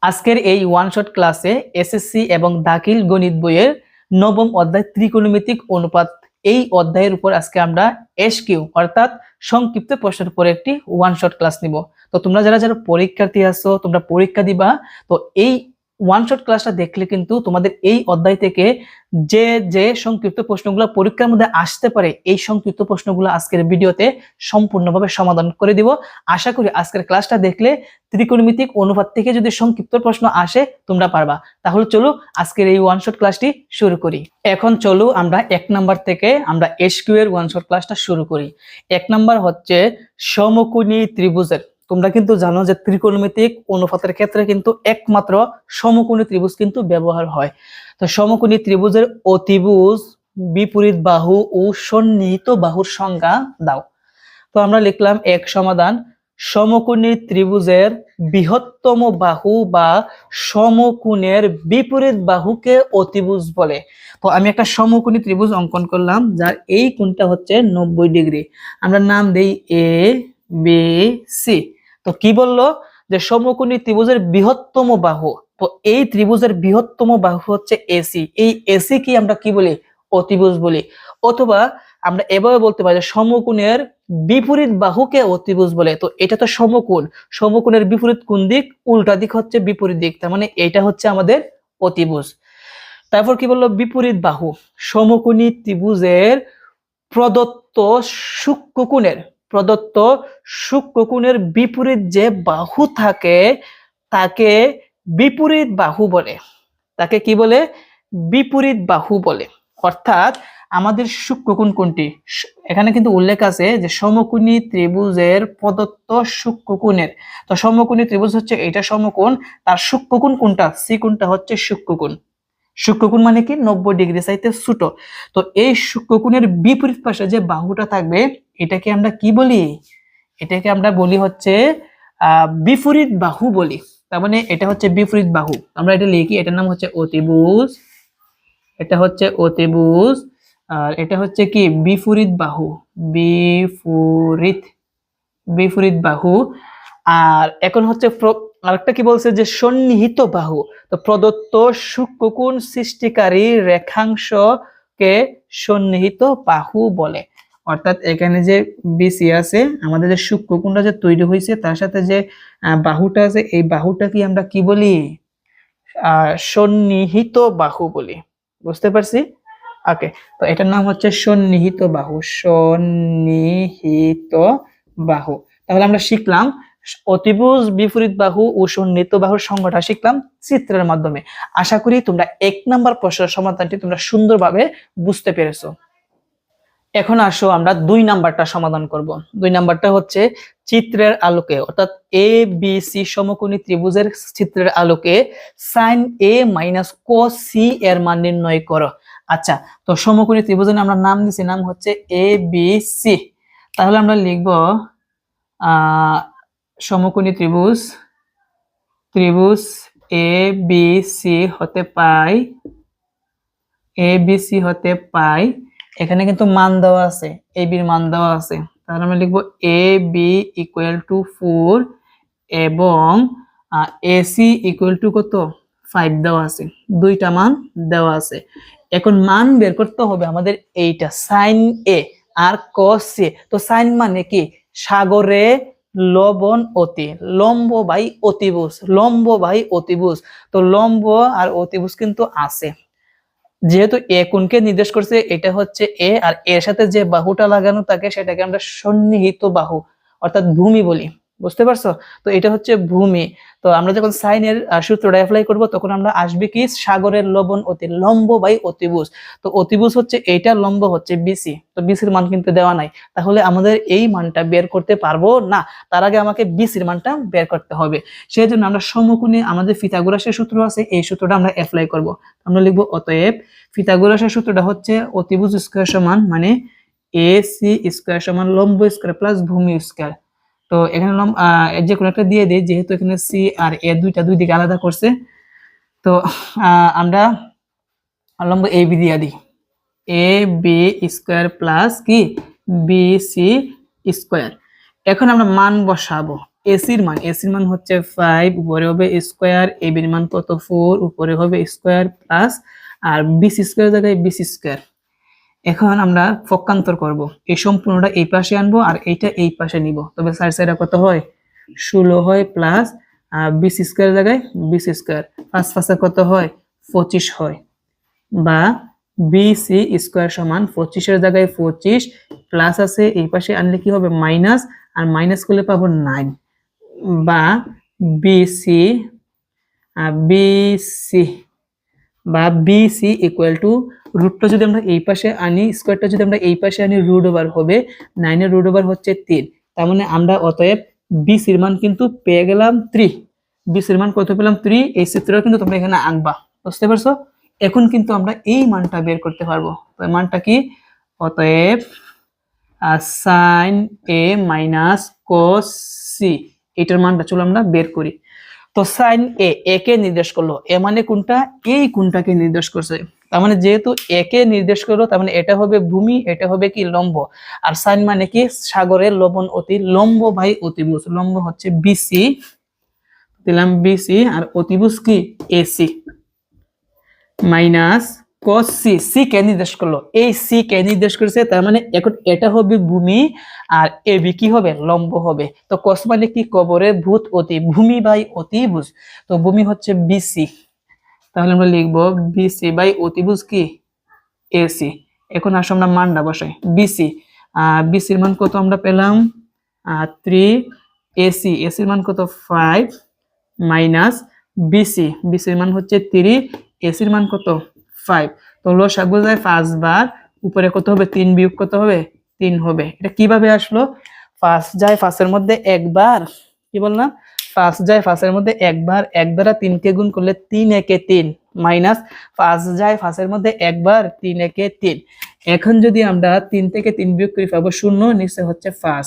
আজকের এই one shot ক্লাসে এসএসসি এবং দাখিল গণিত বইয়ের নবম অধ্যায় ত্রিকোণমিতিক অনুপাত এই অধ্যায়ের উপর আজকে আমরা এসকিউ অর্থাৎ সংক্ষিপ্ত প্রশ্নের উপর একটি ওয়ান শট ক্লাস নিব। তো তোমরা যারা যারা পরীক্ষার্থী আছো, তোমরা পরীক্ষা দিবা, তো এই ওয়ান শট ক্লাসটা দেখলে কিন্তু তোমাদের এই অধ্যায় থেকে যে যে সংক্ষিপ্ত প্রশ্নগুলো পরীক্ষার মধ্যে আসতে পারে এই সংক্ষিপ্ত প্রশ্নগুলো আজকের ভিডিওতে সম্পূর্ণভাবে সমাধান করে দিব। আশা করি আজকের ক্লাসটা দেখলে ত্রিকোণমিতিক অনুপাত থেকে যদি সংক্ষিপ্ত প্রশ্ন আসে তোমরা পারবা। তাহলে চলো আজকের এই ওয়ান শট ক্লাসটি শুরু করি। এখন চলো আমরা এক নাম্বার থেকে আমরা এসকিউ এর ওয়ান শট ক্লাসটা শুরু করি। এক নাম্বার হচ্ছে সমকোণী ত্রিভুজের। তোমরা কিন্তু জানো যে ত্রিকোণমিতিক অনুপাতের ক্ষেত্রে কিন্তু একমাত্র সমকোণী ত্রিভুজ কিন্তু ব্যবহার হয়। তো সমকোণী ত্রিভুজের অতিভুজ, বিপরীত বাহু ও সন্নিহিত বাহুর সংজ্ঞা দাও। তো আমরা লিখলাম এক সমাধান, সমকোণী ত্রিভুজের বৃহত্তম বাহু বা সমকোণের বিপরীত বাহুকে অতিভুজ বলে। তো আমি একটা সমকোণী ত্রিভুজ অঙ্কন করলাম যার এই কোণটা হচ্ছে 90 ডিগ্রি। আমরা নাম দেই এ বি সি। তো কি বললো যে সমকোণী ত্রিভুজের বৃহত্তম বাহু, তো এই ত্রিভুজের বৃহত্তম বাহু হচ্ছে এসি। এই এসি কি আমরা কি বলি? অতিভুজ বলি। অথবা আমরা এভাবে বলতে পারি সমকোণের বিপরীত বাহুকে অতিভুজ বলে। তো এটা তো সমকোণ, সমকোণের বিপরীত কোন দিক? উল্টা দিক হচ্ছে বিপরীত দিক, তার মানে এটা হচ্ছে আমাদের অতিভুজ। তারপর কি বললো? বিপরীত বাহু, সমকোণী ত্রিভুজের প্রদত্ত সূক্ষ্মকোণের বিপরীত যে বাহু থাকে তাকে বিপরীত বাহু বলে। তাকে কি বলে? বিপরীত বাহু বলে। অর্থাৎ আমাদের সূক্ষ্মকোণ কোনটি? এখানে কিন্তু উল্লেখ আছে যে সমকোণী ত্রিভুজের প্রদত্ত সূক্ষ্মকোণের। তো সমকোণী ত্রিভুজ হচ্ছে এটা সমকোণ, তার সূক্ষ্মকোণ কোনটা? সি কোণটা হচ্ছে সূক্ষ্মকোণ। সূক্ষ্মকোণ মানে কি? 90 ডিগ্রি চাইতে ছোট। তো এই সূক্ষ্মকোণের বিপরীত পাশে যে বাহুটা থাকবে এটাকে আমরা কি বলি? এটাকে আমরা বলি হচ্ছে বিপরীত বাহু বলি। তার মানে এটা হচ্ছে বিপরীত বাহু। আমরা এটা লিখি, এটার নাম হচ্ছে অতিভুজ, এটা হচ্ছে অতিভুজ, আর এটা হচ্ছে কি? বিপরীত বাহু, বিপরীত বাহু। আর এখন হচ্ছে আরেকটা কি বলছে যে সন্নিহিত বাহু। তো প্রদত্ত সূক্ষ্মকোণ সৃষ্টিকারী রেখাংশকে সন্নিহিত বাহু বলে। অর্থাৎ এখানে যে বিসি আছে, আমাদের যে সূক্ষ্মকোণটা যে তৈরি হয়েছে তার সাথে যে বাহুটা আছে, এই বাহুটা কি আমরা কি বলি? সন্নিহিত বাহু বলি। বুঝতে পারছি? ওকে, তো এটার নাম হচ্ছে সন্নিহিত বাহু, সন্নিহিত বাহু। তাহলে আমরা শিখলাম অতিভুজ, বিপরীত বাহু ও সন্নিহিত বাহুর সংজ্ঞাটা শিখলাম চিত্রের মাধ্যমে। আশা করি তোমরা এক নাম্বার প্রশ্নের সমাধানটি তোমরা সুন্দরভাবে বুঝতে পেরেছো। এখন আসো আমরা 2 নাম্বারটা সমাধান করব। 2 নাম্বারটা হচ্ছে চিত্রের আলোকে, অর্থাৎ এ বি সি সমকোণী ত্রিভুজের চিত্রের আলোকে sin a - cos c এর মান নির্ণয় করো। আচ্ছা, তো সমকোণী ত্রিভুজের আমরা নাম দিছি, নাম হচ্ছে এ বি সি। তাহলে আমরা লিখব সমকোণী ত্রিভুজ এ বি সি হতে পাই, এখানে কিন্তু মান দেওয়া আছে, এ বির মান দেওয়া আছে। তাহলে আমরা লিখবো এ বি ইকুয়াল টু 4 এবং এসি ইকুয়াল টু কত? 5 দেওয়া আছে, দুইটা মান দেওয়া আছে। এখন মান বের করতে হবে আমাদের এইটা sin a R cos a। তো sin মানে কি? সাগরে লবণ অতি, লম্ব বাই অতিভুজ। তো লম্ব আর অতিভুজ কিন্তু আছে, যেহেতু এ কোণকে নির্দেশ করছে এটা হচ্ছে এ, আর এর সাথে যে বাহুটা লাগানো থাকে সেটাকে আমরা সন্নিহিত বাহু অর্থাৎ ভূমি বলি। বুঝতে পারছো? তো এটা হচ্ছে ভূমি। তো আমরা যখন সাইনের সূত্রটা অ্যাপ্লাই করব তখন আমরা আসবে কি? সাগরের লবণ অতি, লম্ব বাই অতিভুজ। তো অতিভুজ হচ্ছে এইটা, লম্ব হচ্ছে বিসি। তো বিসির মান কিন্তু দেওয়া নাই, তাহলে আমাদের এই মানটা বের করতে পারবো না। তার আগে আমাকে বিসির মানটা বের করতে হবে। সেই জন্য আমরা সমকোণী আমাদের পিথাগোরাসের সূত্র আছে, এই সূত্রটা আমরা অ্যাপ্লাই করব। আমরা লিখবো অতএব পিথাগোরাসের সূত্রটা হচ্ছে অতিভুজ স্কয়ার সমান মানে এসি স্কয়ার সমান লম্ব স্কয়ার প্লাস ভূমি স্কয়ার। তো এখানে যে কোনো একটা দিয়ে দেই, যেহেতু এখানে সি আর এ দুই দিকে আলাদা করছে। তো আমরা লম্ব এ বি দিয়ে দিই, এ বি স্কয়ার প্লাস কি বি সি স্কয়ার। এখন আমরা মান বসাবো, এসির মান হচ্ছে 5, উপরে হবে স্কোয়ার, এবির মান কত 4, উপরে হবে স্কোয়ার প্লাস আর বিসি স্কোয়ার জায়গায় বিসি স্কোয়ার। এখন আমরা পক্ষান্তর করব, এই সম্পূর্ণটা এই পাশে আনবো আর এইটা এই পাশে নিব, তবে সাইড সাইডে কত হয় 16 হয় প্লাস বিসি স্কোয়ার জায়গায় বিসি স্কোয়ার, 5 5 কত হয় 25 হয়, বা বিসি স্কোয়ার সমান 25 এর জায়গায় 25 প্লাস আছে এই পাশে আনলে কি হবে মাইনাস, আর মাইনাস করলে পাবো 9, বা বিসি বিসি বা বিসি ইকুয়াল টু রুটটা যদি আমরা এই পাশে আনি, স্কোয়ারটা যদি আমরা এই পাশে আনি রুট ওভার হবে 9 এর রুট ওভার হচ্ছে 3, তার মানে আমরা অতএব বিসির মান কিন্তু পেয়ে গেলাম 3। বিসির মান কত পেলাম 3, এই সূত্রটা কিন্তু তোমরা এখানে আনবা, বুঝতে পারছো? এখন কিন্তু আমরা এই মানটা বের করতে পারবো, তো মানটা কি, অতএব sin a minus cos c, এটার মানটা চলো আমরা বের করি। তো sin a কে নির্দেশ করলো, এ মানে কোনটা, এই কোনটাকে নির্দেশ করছে, তার মানে যেহেতু a কে নির্দেশ করলো তার মানে এটা হবে ভূমি, এটা হবে কি লম্ব, আর sin মানে কি সাগরের লবণ অতি, লম্ব বাই অতিভুজ, লম্ব হচ্ছে বিসি, দিলাম বিসি আর অতিভুজ কি AC minus cos c, c কে নির্দেশ করলো, এই c কে নির্দেশ করেছে, তার মানে এখন এটা হবে ভূমি আর ab কি হবে লম্ব হবে। তো cos মানে কি কবরের ভূত অতি, ভূমি বাই অতিভুজ, তো ভূমি হচ্ছে bc, তাহলে আমরা লিখবো bc বাই অতিভুজ কি ac। এখন আসো আমরা মানটা বসাই, bc bc এর মান কত আমরা পেলাম 3, ac এর মান কত 5 মাইনাস বিসি, বিসি এর মান হচ্ছে 3, এসির মান কত 5, তো লসাগু যায় 5 বার, উপরে কত হবে 3 বিয়োগ কত হবে 3 হবে। এটা কিভাবে আসলো, 5 যায় 5 এর মধ্যে একবার, কি বললাম 5 যায় 5 এর মধ্যে একবার, 1 দ্বারা 3 কে গুণ করলে 3 একে 3 মাইনাস 5 যায় 5 এর মধ্যে একবার, 3 একে 3। এখন যদি আমরা 3 থেকে 3 বিয়োগ করি পাবো 0, নিচে হচ্ছে 5,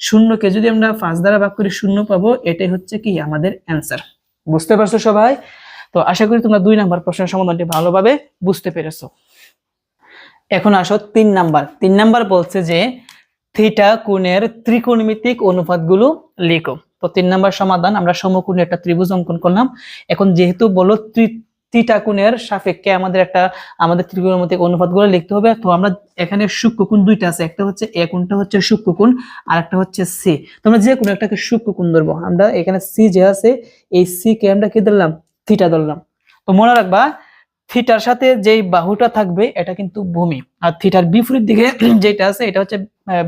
0 কে যদি আমরা 5 দ্বারা ভাগ করি 0 পাবো, এটাই হচ্ছে কি আমাদের অ্যান্সার। বুঝতে পারছো সবাই? তো আশা করি তোমরা 2 নাম্বার প্রশ্নের সমাধানটি ভালোভাবে বুঝতে পেরেছো। এখন আসো 3 নাম্বার। 3 নাম্বার বলছে যে থিটা কোণের ত্রিকোণমিতিক অনুপাতগুলো লিখো। তো 3 নাম্বার সমাধান, আমরা সমকোণী একটা ত্রিভুজ অঙ্কন করলাম। এখন যেহেতু বলো থিটা কোণের সাপেক্ষে আমাদের ত্রিকোণমিতিক অনুপাতগুলো লিখতে হবে, তো আমরা এখানে সূক্ষ্মকোণ দুইটা আছে, একটা হচ্ছে এ কোণটা হচ্ছে সূক্ষ্মকোণ আর একটা হচ্ছে সি। তোমরা যে কোনো একটাকে সূক্ষ্মকোণ ধরবো, আমরা এখানে সি যে আছে এই সি কে আমরা কি ধরলাম থিটা ধরলাম। তো মনে রাখবা থিটার সাথে যেই বাহুটা থাকবে এটা কিন্তু ভূমি, আর থিটার বিপরীত দিকে যেটা আছে এটা হচ্ছে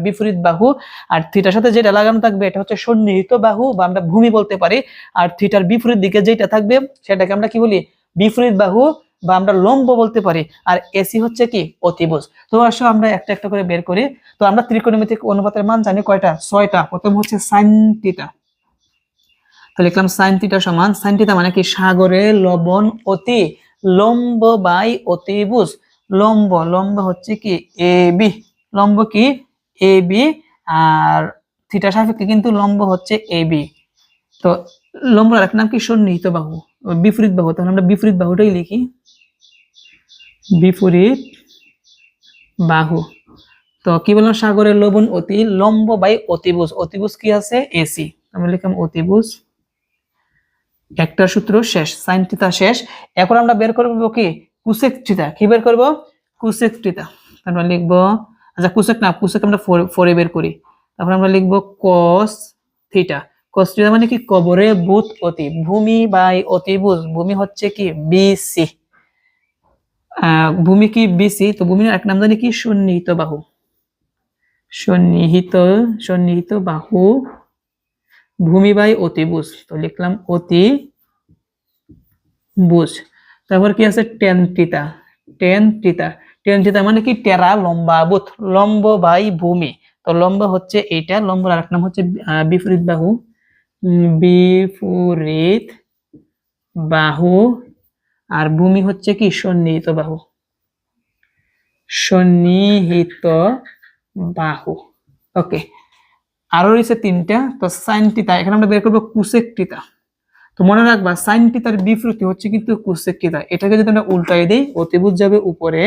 বিপরীত বাহু, আর থিটার সাথে যেটা লাগানো থাকবে এটা হচ্ছে সন্নিহিত বাহু বা আমরা ভূমি বলতে পারি, আর থিটার বিপরীত দিকে যেটা থাকবে সেটাকে আমরা কি বলি বিপরীত বাহু বা আমরা লম্ব বলতে পারি, আর এসি হচ্ছে কি অতিভুজ। তো আসো আমরা একটা একটা করে বের করি। তো আমরা ত্রিকোণমিতিক অনুপাতের মান জানি কয়টা, 6টা। প্রথম হচ্ছে sin থিটা, তো লিখলাম sin থিটা সমান, sin থিটা মানে কি সাগরে লবণ অতি, লম্ব বাই অতিভুজ, লম্ব লম্ব হচ্ছে কি এবি, লম্ব কি এবি, আর থিটা সাপেক্ষে কিন্তু লম্ব হচ্ছে এবি। তো লম্ব আর নাম কি সন্নিহিত বাহু, বিপরীত বাহু, তাহলে আমরা বিপরীত বাহুটাই লিখি বিপরীত বাহু। তো কি বললাম সাগরের লবণ অতি, লম্ব বাই অতিভুজ, অতিভুজ কি আছে এসি, আমরা লিখলাম অতিভুজ। একটা সূত্র শেষ, sin থিটা শেষ। এখন আমরা বের করব কি কোসেক থিটা, কি বের করব কোসেক থিটা। তারপর লিখব, আচ্ছা কোসেক না, কোসেক আমরা 4 এ বের করি। তারপর আমরা লিখব cos থিটা, cos থিটা মানে কি কবরে ভূত অতি, ভূমি বাই অতিভুজ, ভূমি হচ্ছে কি বিসি, ভূমি কি বিসি, তো ভূমির এক নাম জানি কি সন্নিহিত বাহু, সন্নিহিত বাহু, ভূমি বাই অতিভুজ, তো লিখলাম অতিভুজ। তারপর কি আছে tan theta, tan theta, tan theta মানে কি টেরা লম্বা বুত, লম্ব বাই ভূমি, তো লম্ব হচ্ছে এইটা, লম্বের আরেক নাম হচ্ছে বিপরীত বাহু, বিপরীত বাহু, আর ভূমি হচ্ছে কি সন্নিহিত বাহু, সন্নিহিত বাহু। ওকে, আরো রয়েছে 3টা। তো sin থিটা, এখানে আমরা বের করব কোসেক থিটা। তো মনে রাখবা sin থিটার বিপরীত হচ্ছে কিন্তু কোসেক থিটা, এটাকে যদি আমরা উল্টাই দেই অতিভুজ যাবে উপরে,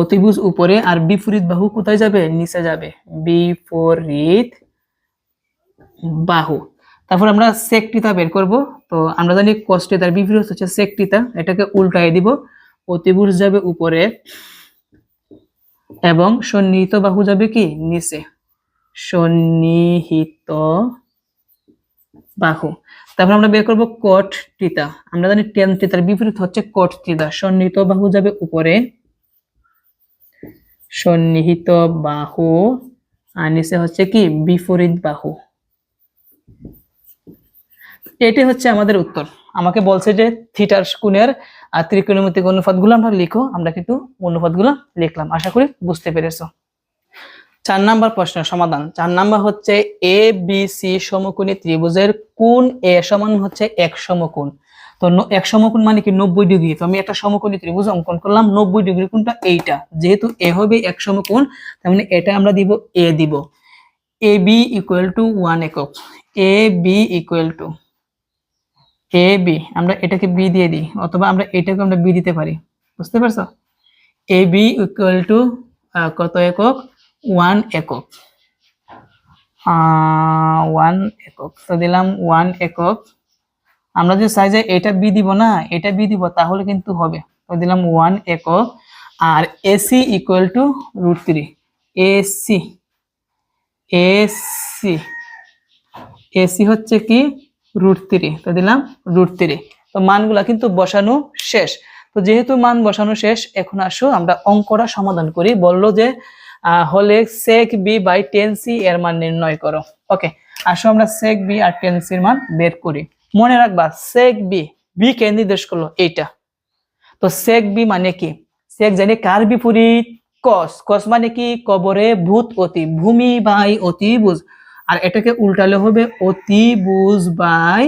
অতিভুজ উপরে, আর বিপরীত বাহু কোথায় যাবে নিচে যাবে, বিপরীত বাহু। তারপর আমরা sec থিটা বের করব। তো আমরা জানি cos থিটার বিপরীত হচ্ছে sec থিটা, এটাকে উল্টায় দিব, অতিভুজ যাবে উপরে এবং সন্নিহিত বাহু যাবে কি নিচে, সন্নিহিত বাহু। তারপর আমরা বের করব cot থিটা, আমরা জানি tan থিটার বিপরীত হচ্ছে cot থিটা, সন্নিহিত বাহু যাবে উপরে, সন্নিহিত বাহু, আর নিচে হচ্ছে কি বিপরীত বাহু। এটি হচ্ছে আমাদের উত্তর। আমাকে বলছে যে থিটার কোণের ত্রিকোণমিতিক অনুপাতগুলো আমরা লিখো, আমরা কিন্তু অনুপাতগুলো লিখলাম, আশা করি বুঝতে পেরেছো। 4 নাম্বার প্রশ্নের সমাধান। 4 নাম্বার হচ্ছে এ বি সি সমকোণী ত্রিভুজের কোণ এ সমান হচ্ছে এক সমকোণ। তো এক সমকোণ মানে কি 90 ডিগ্রি। তো আমি একটা সমকোণী ত্রিভুজ অঙ্কন করলাম, 90 ডিগ্রি কোণটা এইটা, যেহেতু এ হবে এক সমকোণ তার মানে এটা আমরা দিব এ দিব। এ বি ইকুয়াল টু 1 একক, A B equal to A B, আমরা এটাকে বি দিয়ে দিই, অথবা আমরা এটাকে আমরা বি দিতে পারি, বুঝতে পারছো? এ বি ইকুয়াল টু কত একক, 1 একক, 1 একক। তো দিলাম 1 একক। আমরা যদি চাই যে এটা বি দিব না এটা বি দিব তাহলে কিন্তু হবে। তো দিলাম 1 একক। আর AC equal to √3, AC AC AC হচ্ছে কি √3, তো দিলাম √3। তো মানগুলা কিন্তু বসানো শেষ। তো যেহেতু মান বসানো শেষ, এখন আসো আমরা অঙ্কটা সমাধান করি। বললো যে হলে sec b by tan c এর মান নির্ণয় করো। ওকে, আসো আমরা sec b আর tan c এর মান বের করি। মনে রাখবা sec b, b কে নির্দেশ করলো এইটা। তো sec b মানে কি, sec জানি কার বিপরীত, cos, cos মানে কি কবরে ভূত অতি, ভূমি বাই অতিভুজ, আর এটাকে উল্টালে হবে অতিভুজ বাই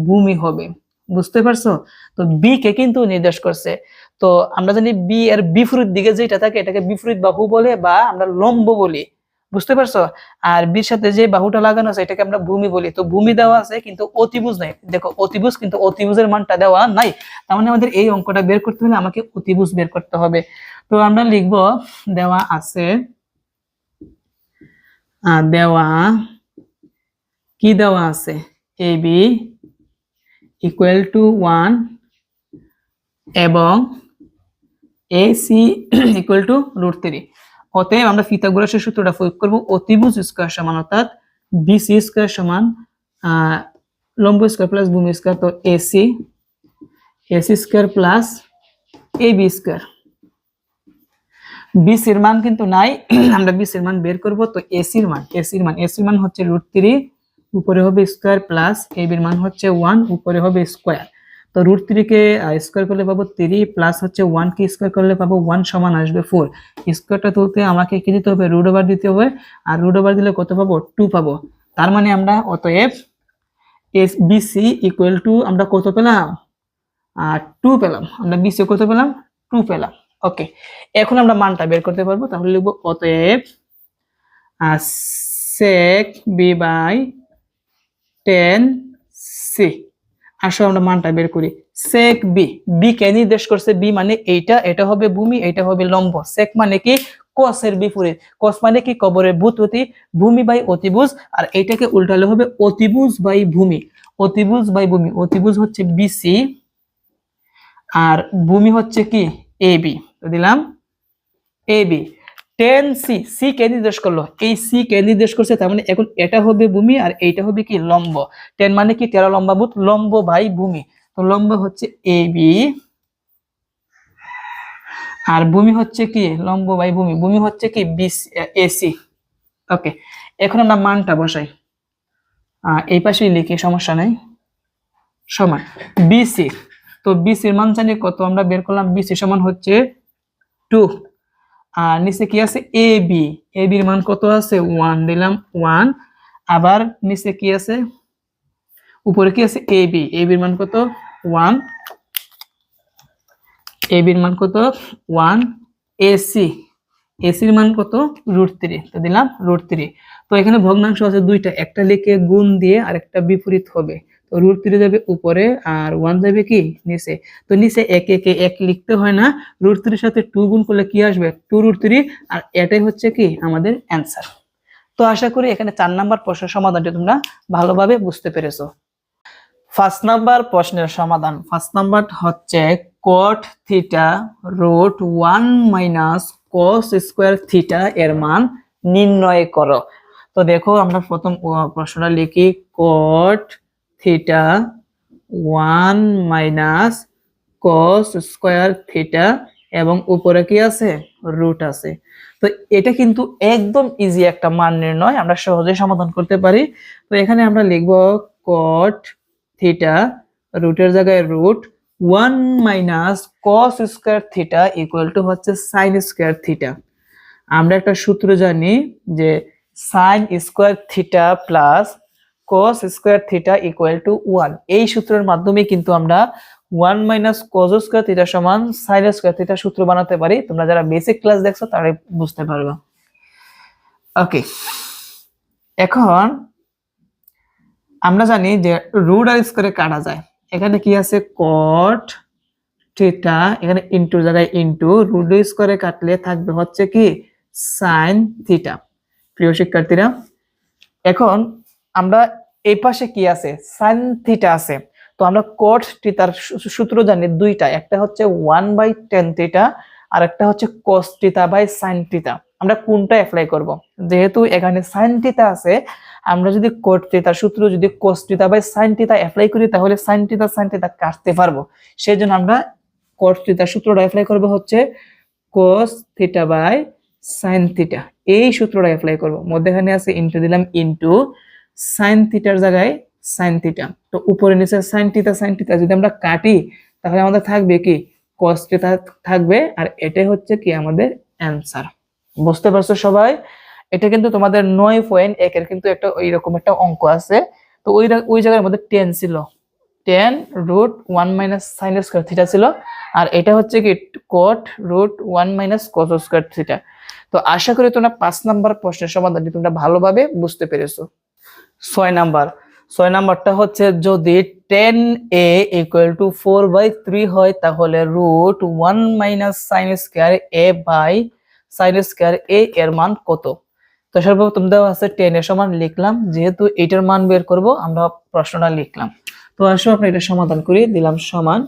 ভূমি হবে, বুঝতে পারছো? তো বি কে কিন্তু নির্দেশ করছে। তো আমরা জানি বি এর বিপরীত দিকে যেটা থাকে এটাকে বিপরীত বাহু বলে বা আমরা লম্ব বলি, বুঝতে পারছো? আর বির সাথে যে বাহুটা লাগানো আছে এটাকে আমরা ভূমি বলি। তো ভূমি দেওয়া আছে কিন্তু অতিভুজ নাই, দেখো অতিভুজ, কিন্তু অতিভুজের মানটা দেওয়া নাই। তার মানে আমাদের এই অঙ্কটা বের করতে হলে আমাকে অতিভুজ বের করতে হবে। তো আমরা লিখব দেওয়া আছে, দেওয়া কি দেওয়া আছে, এ বি ইকুয়াল টু 1 এবং AC ইকুয়াল টু √3। অতএব আমরা পিথাগোরাসের সূত্রটা প্রয়োগ করব, অতিভুজ স্কয়ার সমান অর্থাৎ BC স্কয়ার সমান লম্ব স্কয়ার প্লাস ভূমি স্কয়ার। তো AC square plus AB square. BC এর মান কিন্তু নাই, আমরা BC এর মান বের করব। তো AC এর মান হচ্ছে √3, উপরে হবে স্কয়ার প্লাস AB এর মান হচ্ছে 1, উপরে হবে স্কয়ার। তো √3 কে স্কয়ার করলে পাবো 3, প্লাস হচ্ছে 1 কে স্কয়ার করলে পাবো 1 সমান আসবে 4। স্কয়ারটা তুলতে আমাকে কি দিতে হবে, √ দিতে হবে, আর √ দিলে কত পাবো, 2 পাবো। তার মানে আমরা অতএব BC ইকুয়াল টু আমরা কত পেলাম, 2 পেলাম। আমরা BC কত পেলাম, 2 পেলাম। ওকে, এখন আমরা মানটা বের করতে পারবো। তাহলে লিখবো অতএব sec b by tan c। আসো আমরা মানটা বের করি। sec b, b কে নির্দেশ করছে, b মানে এইটা, এটা হবে ভূমি, এটা হবে লম্ব। sec মানে কি cos এর বিপরীত, cos মানে কি কবরের ভূত অতি, ভূমি বাই অতিভুজ, আর এইটাকে উল্টালে হবে অতিভুজ বাই ভূমি, অতিভুজ বাই ভূমি। অতিভুজ হচ্ছে BC আর ভূমি হচ্ছে কি AB। তো দিলাম AB। tan c, c কে নির্দেশ করলো, এই c কে নির্দেশ করছে, তার মানে এখন এটা হবে ভূমি আর এইটা হবে কি লম্ব। tan মানে কি 13 লম্বাভূত, লম্ব বাই ভূমি। তো লম্ব হচ্ছে AB আর ভূমি হচ্ছে কি লম্ব বাই ভূমি, ভূমি হচ্ছে কি AC। ওকে, এখন আমরা মানটা বসাই, এই পাশেই লিখি, সমস্যা নাই, সমান BC। তো BC এর মান জানি কত, আমরা বের করলাম, BC সমান হচ্ছে 2, আর নিচে কি আছে AB, AB এর মান কত আছে 1, দিলাম 1। আবার নিচে কি আছে, উপরে কি আছে AB, AB এর মান কত 1, AB এর মান কত 1, AC এর মান কত √3, তো দিলাম √3। তো এখানে ভগ্নাংশ আছে দুইটা, একটা লিখে গুণ দিয়ে আর একটা বিপরীত হবে। তো √3 যাবে উপরে আর 1 যাবে কি নিচে। তো নিচে 1 লিখতে হয় না, √3 এর সাথে 2 গুণ করলে কি আসবে 2√3, আর এটাই হচ্ছে কি আমাদের অ্যান্সার। তো আশা করি এখানে 4 নাম্বার প্রশ্নের সমাধানটি তোমরা ভালোভাবে বুঝতে পেরেছো। 1 নাম্বার প্রশ্নের সমাধান। 1 নাম্বার হচ্ছে cot theta root 1 minus cos square theta এর মান নির্ণয় করো। তো দেখো আমরা প্রথম প্রশ্নটা লিখি cot theta 1 minus cos square theta এবং উপরে কি আছে রুট আছে। তো এটা কিন্তু একদম ইজি একটা মান নির্ণয়, আমরা সহজেই সমাধান করতে পারি। তো এখানে আমরা লিখব cot থিটা রুটের জায়গায় root 1 minus cos square theta equal to হচ্ছে sin স্কয়ার থিটা। আমরা একটা সূত্র জানি যে sin square theta plus cos square theta equal to 1। এই সূত্রের মাধ্যমে কিন্তু আমরা 1 মাইনাস cos স্কয়ার থিটা সমান sin স্কয়ার থিটা সূত্র বানাতে পারি। তোমরা যারা বেসিক ক্লাস দেখছো তারা বুঝতে পারবে। ওকে, এখন আমরা জানি যে রুট আর স্কয়ারে কাটা যায়। এখানে কি আছে cot থিটা, এখানে ইনটু জায়গায় ইনটু, রুট স্কয়ারে কাটলে থাকবে হচ্ছে কি sin থিটা। প্রিয় শিক্ষার্থীরা, এখন আমরা এই পাশে কি আছে sin থিটা আছে। তো আমরা cot থিটার সূত্র জানি দুইটা, একটা হচ্ছে 1/tan থিটা আর একটা হচ্ছে cos theta by sin theta. আমরা কোনটা অ্যাপ্লাই করব? যেহেতু এখানে sin থিটা আছে, আমরা যদি cot থিটার সূত্র যদি cos theta by sin theta apply করি তাহলে sin থিটা কাটতে পারবো। সেজন্য আমরা cot থিটার সূত্রটা অ্যাপ্লাই করব হচ্ছে cos theta by sin theta. এই সূত্রটা অ্যাপ্লাই করব। মধ্যখানে আছে ইনটু দিলাম, ইনটু sin থিটার জায়গায় sin থিটা। তো উপরে নিচে sin থিটা যদি আমরা কাটি তাহলে আমাদের থাকবে কি cos থিটা থাকবে, আর এটাই হচ্ছে কি আমাদের অ্যানসার। বুঝতে পারছো সবাই? এটা কিন্তু তোমাদের 9.1 এর কিন্তু একটা এইরকম একটা অঙ্ক আছে। তো ওই জায়গার মধ্যে 10 ছিল, 10 root 1 minus sin square theta ছিল, আর এটা হচ্ছে কি cot root 1 minus cos square theta. তো আশা করি তোমরা 5 নাম্বার প্রশ্নের সমাধানটি তোমরা ভালোভাবে বুঝতে পেরেছো। 6 নাম্বারটা হচ্ছে যদি tan a ইকুয়াল টু 4/3 হয় তাহলে root 1 minus sin square a by sin square a এর মান কত? তো সর্বপ্রথম দেওয়া আছে tan এর সমান লিখলাম, যেহেতু এটার মান বের করব আমরা প্রশ্নটা লিখলাম। তো আসো আমরা এটা সমাধান করি, দিলাম সমান।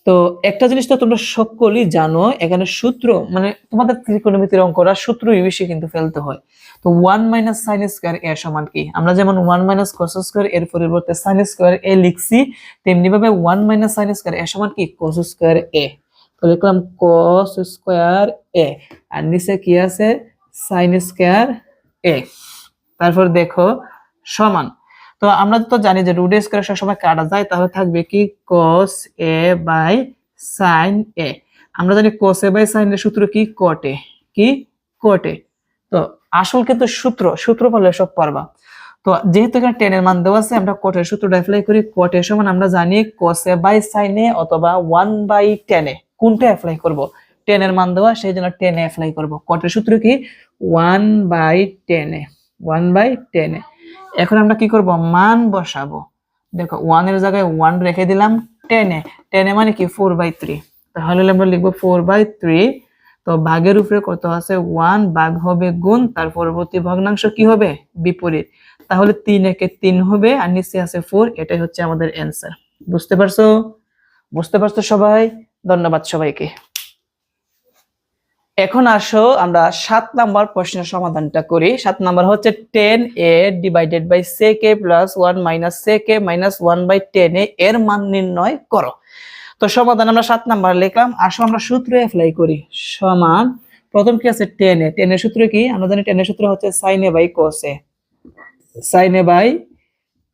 তো একটা জিনিস তো তোমরা সকলেই জানো, এখানে সূত্র মানে তোমাদের ত্রিকোণমিতির অঙ্করা সূত্রই বেশি কিন্তু ফেলতে হয়। তো 1 মাইনাস sin স্কয়ার a সমান কি? আমরা যেমন 1 মাইনাস cos স্কয়ার এর পরিবর্তে sin স্কয়ার a লিখছি, তেমনি ভাবে 1 মাইনাস sin স্কয়ার a সমান কি cos স্কয়ার a। তো লিখলাম cos স্কয়ার a, আর নিচে কি আছে sin স্কয়ার a। তারপর দেখো সমান। তো আমরা তো জানি যে রুট স্কয়ার সবসময় কাটা যায়, তাহলে থাকবে কি cos a by sin a। আমরা জানি cos a বাই sin এর সূত্র কি cot a, কি cot a। তো আসল কিন্তু সূত্র পড়লে সব পারবা। তো যেহেতু এখানে tan এর মান দেওয়া আছে, আমরা cot এর সূত্রটা অ্যাপ্লাই করি। cot a সমান আমরা জানি cos a by sin a অথবা 1/tan a। কোনটা অ্যাপ্লাই করব? tan এর মান দেওয়া, সেই জন্য tan a অ্যাপ্লাই করব। cot এর সূত্র কি 1/tan a, 1/tan a। এখন আমরা কি করব? মান বসাবো। দেখো 1 এর জায়গায় 1 রেখে দিলাম, tan a মানে কি 4/3। তাহলে আমরা লিখব 4/3। তো ভাগের উপরে কত আছে 1, ভাগ হবে গুণ, তার পরবর্তী ভগ্নাংশ কি হবে বিপরীত। তাহলে 3 একে 3 হবে আর নিচে আছে 4। এটাই হচ্ছে আমাদের অ্যানসার। বুঝতে পারছো সবাই? ধন্যবাদ সবাইকে। এখন আসো আমরা 7 নাম্বার প্রশ্নের সমাধানটা করি। 7 নাম্বার হচ্ছে tan a divided by sec a plus 1 minus sec a minus 1/tan a এর মান নির্ণয় করো। তো সমাধান আমরা 7 নাম্বার লিখলাম। আসো আমরা সূত্র অ্যাপ্লাই করি। সমান প্রথম কি আছে tan a। tan এর সূত্র কি? আমরা জানি tan এর সূত্র হচ্ছে sin a by cos a, sin a by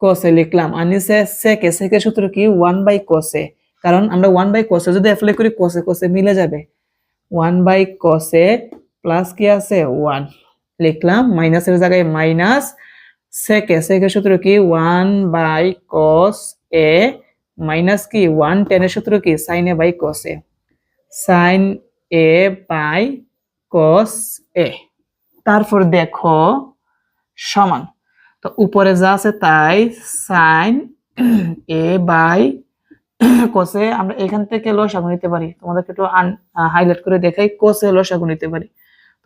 cos a লিখলাম। আর নিচে sec a, sec এর সূত্র কি 1/cos a, কারণ আমরা 1/cos a যদি অ্যাপ্লাই করি cos a মিলে যাবে। 1/cos a প্লাস কি আছে 1 লিখলাম, মাইনাসের জায়গায় মাইনাস, sec a, sec এর সূত্র কি 1/cos a মাইনাস কি 1, tan এর সূত্র কি sin a by cos a, sin a by cos a। তারপর দেখো সমান। তো উপরে যা আছে তাই sin a by cos a, আমরা এখান থেকে লসাগু নিতে পারি। তোমাদেরকে একটু হাইলাইট করে দেখাই, cos a লসাগু নিতে পারি।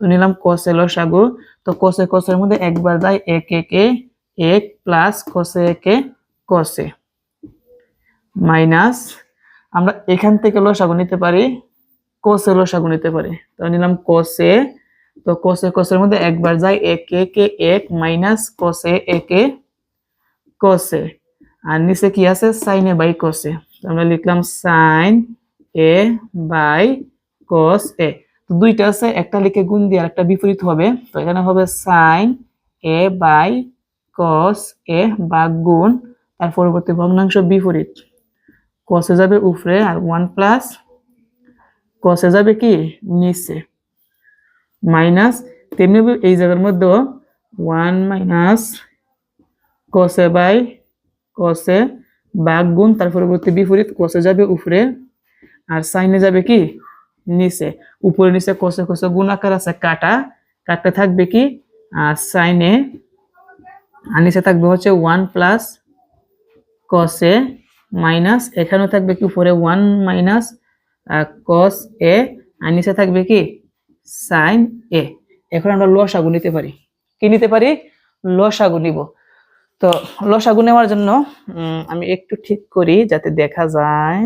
তো তো নিলাম cos এ লসাগু। তো cos এর মধ্যে একবার যায় 1 1 plus cos a cos A minus আমরা এখান থেকে লসাগু নিতে পারি, cos এ লসাগু নিতে পারি। তো নিলাম cos এ। তো cos এর মধ্যে একবার যায় 1 1 minus cos a cos a, আর নিচে কি আছে sin a by cos a. তো আমরা লিখলাম sin a by cos a। তো দুইটা আছে, একটা লিখে গুণ দিয়ে আরেকটা বিপরীত হবে। তো এখানে হবে sin a by cos a ভাগ গুণ তার পরবর্তী ভগ্নাংশ বিপরীত, cos এ যাবে উপরে আর 1 প্লাস cos এ যাবে কি নিচে মাইনাস, তেমনি এই জায়গার মধ্যে 1 minus cos a by cos a ভাগ গুণ তার পরবর্তী বিপরীত, cos এ যাবে উপরে আর sin এ যাবে কি নিচে। উপরে নিচে cos এ গুণ আকার আছে, কাটা থাকবে কি sin এ, আর নিচে থাকবে হচ্ছে 1 প্লাস cos এ মাইনাস, এখানেও থাকবে কি উপরে 1 মাইনাস cos এ আর নিচে থাকবে কি sin এ। এখন আমরা লসাগু নিতে পারি, কি নিতে পারি লসাগু নিব। তো লসাগু নেওয়ার জন্য আমি একটু ঠিক করি যাতে দেখা যায়।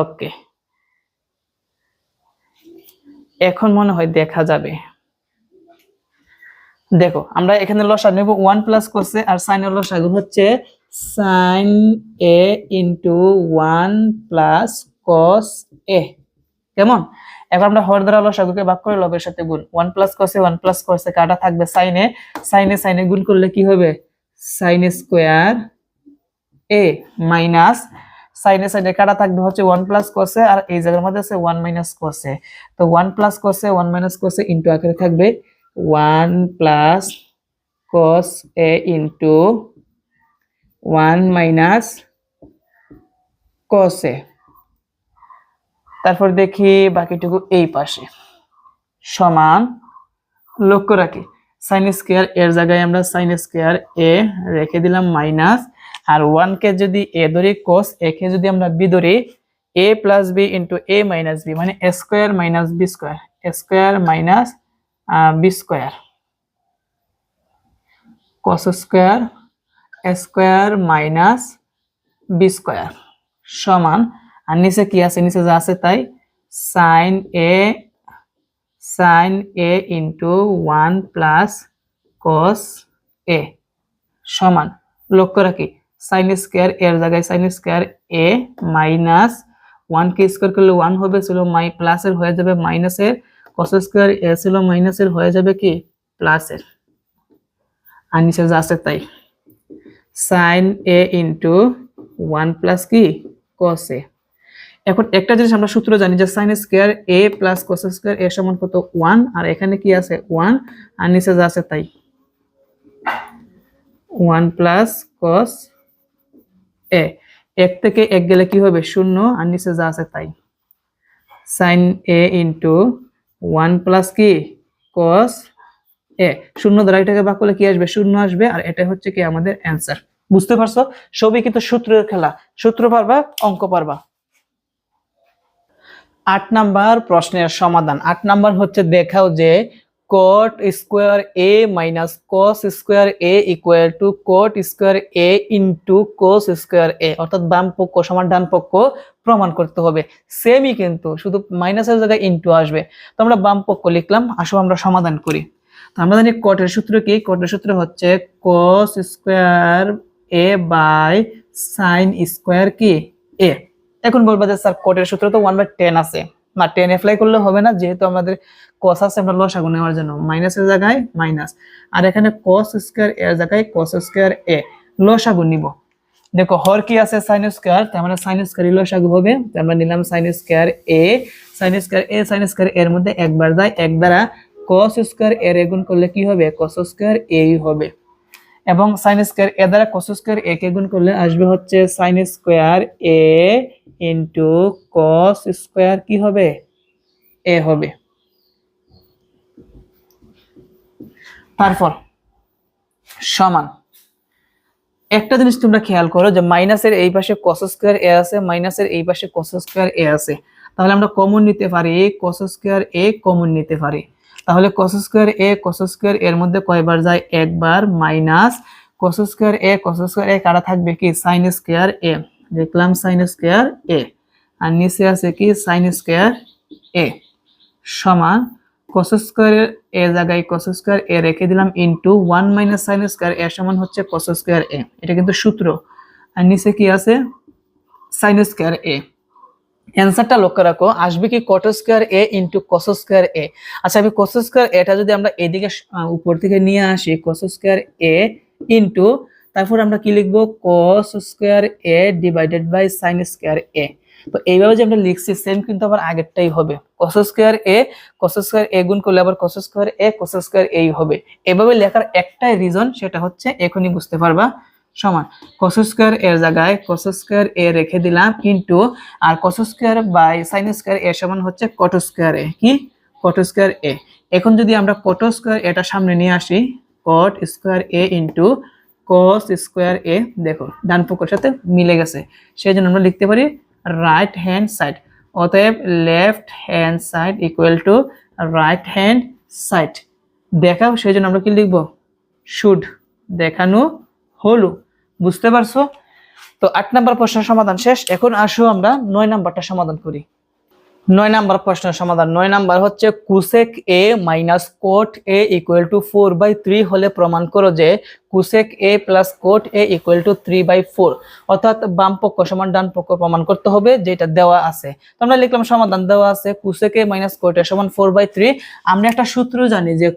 ওকে, এখন মনে হয় দেখা যাবে। দেখো আমরা এখানে লসাগু নেব 1 plus cos a, R sin এর লসাগু হচ্ছে sin a into 1 plus cos a। কেমন? এবার আমরা হর দ্বারা লসাগুকে ভাগ করে লবের সাথে গুণ, 1 প্লাস cos এ কাটা থাকবে sin এ গুণ করলে কি হবে sin square a minus sin এ কাটা থাকবে হচ্ছে 1 প্লাস cos এ, আর এই জায়গার মধ্যে আছে 1 মাইনাস cos এ। তো 1 প্লাস cos এ 1 মাইনাস cos এ ইনটু আকারে থাকবে 1 plus cos a into 1 minus cos এ। তারপর দেখি বাকিটুকু এই পাশে সমান, লক্ষ্য রাখি sin স্কয়ার এর জায়গায় আমরা sin স্কয়ার a রেখে দিলাম মাইনাস, আর 1 কে যদি a ধরি cos a কে যদি আমরা b ধরি a plus b into a minus b, মানে a square minus b square, a square minus b square cos square a square minus b square সমান, আর নিচে কি আছে নিচে যা আছে তাই sin a into 1 plus cos a সমান, লক্ষ্য রাখি sin স্কয়ার এর জায়গায় sin square a minus 1 K square করলে 1 হবে, ছিল প্লাসের হয়ে যাবে মাইনাসের, cos স্কয়ার a ছিল মাইনাসের হয়ে যাবে কি প্লাসের, আর নিচে যা আছে তাই sin a ইনটু 1 প্লাস কি cos a। এখন একটা জিনিস আমরা সূত্র জানি যে sin square a plus cos square a সমান কত 1, আর এখানে কি আছে 1 আর নিচে যা আছে তাই 1 প্লাস cos a, 1 থেকে 1 গেলে কি হবে 0, আর নিচে যা আছে তাই sin a ইনটু 1 প্লাস কি cos a, 0 দ্বারা এটাকে ভাগ করলে কি আসবে 0 আসবে, আর এটা হচ্ছে কি আমাদের অ্যানসার। বুঝতে পারছো? সবই কিন্তু সূত্রের খেলা, সূত্র পারবা অঙ্ক পারবা। 8 নাম্বার প্রশ্নের সমাধান। 8 নাম্বার হচ্ছে দেখাও যে cot square a minus cos square a equal to cot square a into cos square a, অর্থাৎ বাম পক্ষ সমান ডান পক্ষ প্রমাণ করতে হবে। সেমই কিন্তু শুধু মাইনাসের জায়গায় ইনটু আসবে। তো আমরা বাম পক্ষ লিখলাম, আসো আমরা সমাধান করি। তো আমরা জানি cot এর সূত্র কি, cot এর সূত্র হচ্ছে cos square a by sin square কি a। এখন বলবা যে স্যার cot এর সূত্র তো 1/10 আছে, না 10 অ্যাপ্লাই করলে হবে না, যেহেতু আমাদের cos আছে আমরা লসাগু নেওয়ার জন্য মাইনাসের জায়গায় মাইনাস, আর এখানে cos স্কয়ার এর জায়গায় cos স্কয়ার a লসাগু নিব। দেখো হর কি আছে sin স্কয়ার, তার মানে sin স্কয়ার লসাগু হবে, তার আমরা নিলাম sin square a, sin square এর মধ্যে একবার যায়, এক দ্বারা cos স্কয়ার এর গুণ করলে কি হবে cos স্কয়ার a হবে, এবং sin স্কয়ার a দ্বারা cos স্কয়ার a কে গুণ করলে আসবে হচ্ছে sin square a into cos square কি হবে a হবে। তারপর সমান, একটা জিনিস তোমরা খেয়াল করো যে মাইনাসের এই পাশে cos স্কয়ার a আছে, মাইনাসের এই পাশে cos স্কয়ার a আছে, তাহলে আমরা কমন নিতে পারি cos স্কয়ার a কমন নিতে পারি। তাহলে cos স্কয়ার এর মধ্যে কয়বার যায়, একবার, মাইনাস cos স্কয়ার a কাটা থাকবে কি sin স্কয়ার a, লিখলাম sin স্কয়ার a, আর নিচে আছে কি sin স্কয়ার a সমান cos স্কয়ার a জায়গায় cos স্কয়ার a রেখে দিলাম into 1 minus sin square a সমান হচ্ছে cos স্কয়ার a, এটা কিন্তু সূত্র। আর নিচে কি আছে sin স্কয়ার a। অ্যানসারটা লক্ষ্য রাখো, আসবে কি cot square a into cos square a। আচ্ছা আমি cos স্কয়ার এটা যদি আমরা এদিকে উপর থেকে নিয়ে আসি cos স্কয়ার a ইনটু, তারপর আমরা কি লিখবো cos square a divided by sin square a। তো এইভাবে যে আমরা লিখছি সেম কিন্তু আবার আগেরটাই হবে, cos স্কয়ার a গুণ করলে আবার cos স্কয়ার a হবে। এভাবে লেখার একটাই রিজন, সেটা হচ্ছে এখনই বুঝতে পারবা, সমান cos স্কয়ার এর জায়গায় cos স্কয়ার a রেখে দিলাম ইনটু, আর cos square by sin square a সমান হচ্ছে cot স্কয়ার a, কি cot স্কয়ার a। এখন যদি আমরা cot স্কয়ার এটা সামনে নিয়ে আসি, cot square a into cos square a, দেখো ডান পক্ষের সাথে মিলে গেছে, সেজন্য আমরা লিখতে পারি রাইট হ্যান্ড সাইড। অতএব left hand side equal to right hand side. দেখাও, সেজন্য আমরা কি লিখবো শুড, দেখানো হলো। বুঝতে পারছো? তো 8 নাম্বার প্রশ্নের সমাধান শেষ। এখন আসো আমরা 9 নাম্বারটা সমাধান করি। 9 নাম্বার প্রশ্নের সমাধান। 9 নাম্বার হচ্ছে cosec a minus cot a equal to 4/3 হলে প্রমাণ করো যে cosec a plus cot a equal to 3/4। অর্থাৎ বাম পক্ষ সমান ডান পক্ষ প্রমাণ করতে হবে, যেটা দেওয়া আছে। তো আমরা লিখলাম সমাধান দেওয়া আছে cosec a minus cot a সমান 4/3। আমরা একটা সূত্র জানি যে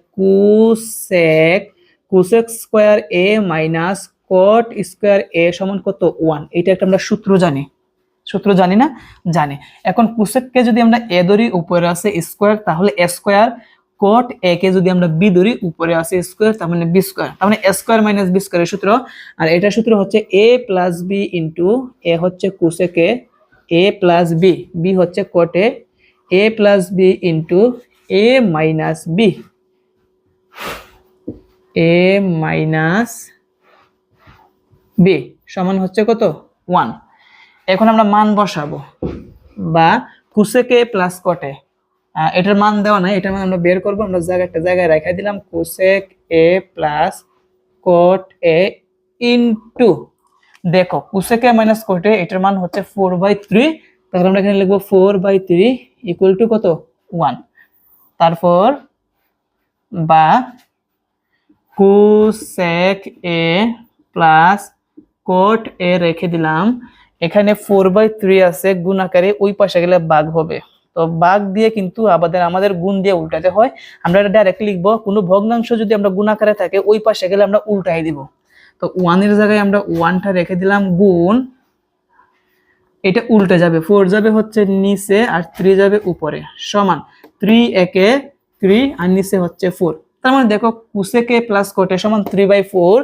cosec square a minus cot square a সমান কত 1। এটা একটা আমরা সূত্র জানি, সূত্র জানি না, জানি। এখন cosec কে যদি আমরা a ধরি উপরে আছে স্কয়ার, তাহলে a স্কয়ার, cot a কে যদি আমরা b ধরি উপরে আছে স্কয়ার, তার মানে b স্কয়ার, তার মানে a স্কয়ার মাইনাস b স্কয়ারের সূত্র। আর এটা সূত্র হচ্ছে a plus b into a হচ্ছে cosec a plus b, b হচ্ছে cot a plus b into a minus b, a minus b সমান হচ্ছে কত 1। এখন আমরা মান বসাবো, বা cosec a plus cot a, এটার মান দেওয়া নাই, এটার মান আমরা বের করব। আমরা একটা জায়গায় রেখে দিলাম cosec a plus cot a into, দেখো cosec a minus cot a এটার মান হচ্ছে 4/3, তাহলে আমরা এখানে লিখবো 4/3 ইকুয়াল টু কত 1। তারপর বা cosec a plus cot a রেখে দিলাম, এখানে 4/3 আছে, গুণ আকারে ওই পাশে গেলে ভাগ হবে, তো ভাগ দিয়ে কিন্তু আমাদের গুণ দিয়ে উল্টাতে হয়। আমরা এটা ডাইরেক্ট লিখবো, কোনো ভগ্নাংশ যদি আমরা গুণ আকারে থাকে ওই পাশে গেলে আমরা উল্টাই দিব। তো 1 এর জায়গায় আমরা 1টা রেখে দিলাম, গুণ, এটা উল্টে যাবে, 4 যাবে হচ্ছে নিচে আর 3 যাবে উপরে, সমান 3 একে 3 আর নিচে হচ্ছে 4। তার মানে দেখো cosec a plus cot a সমান 3/4,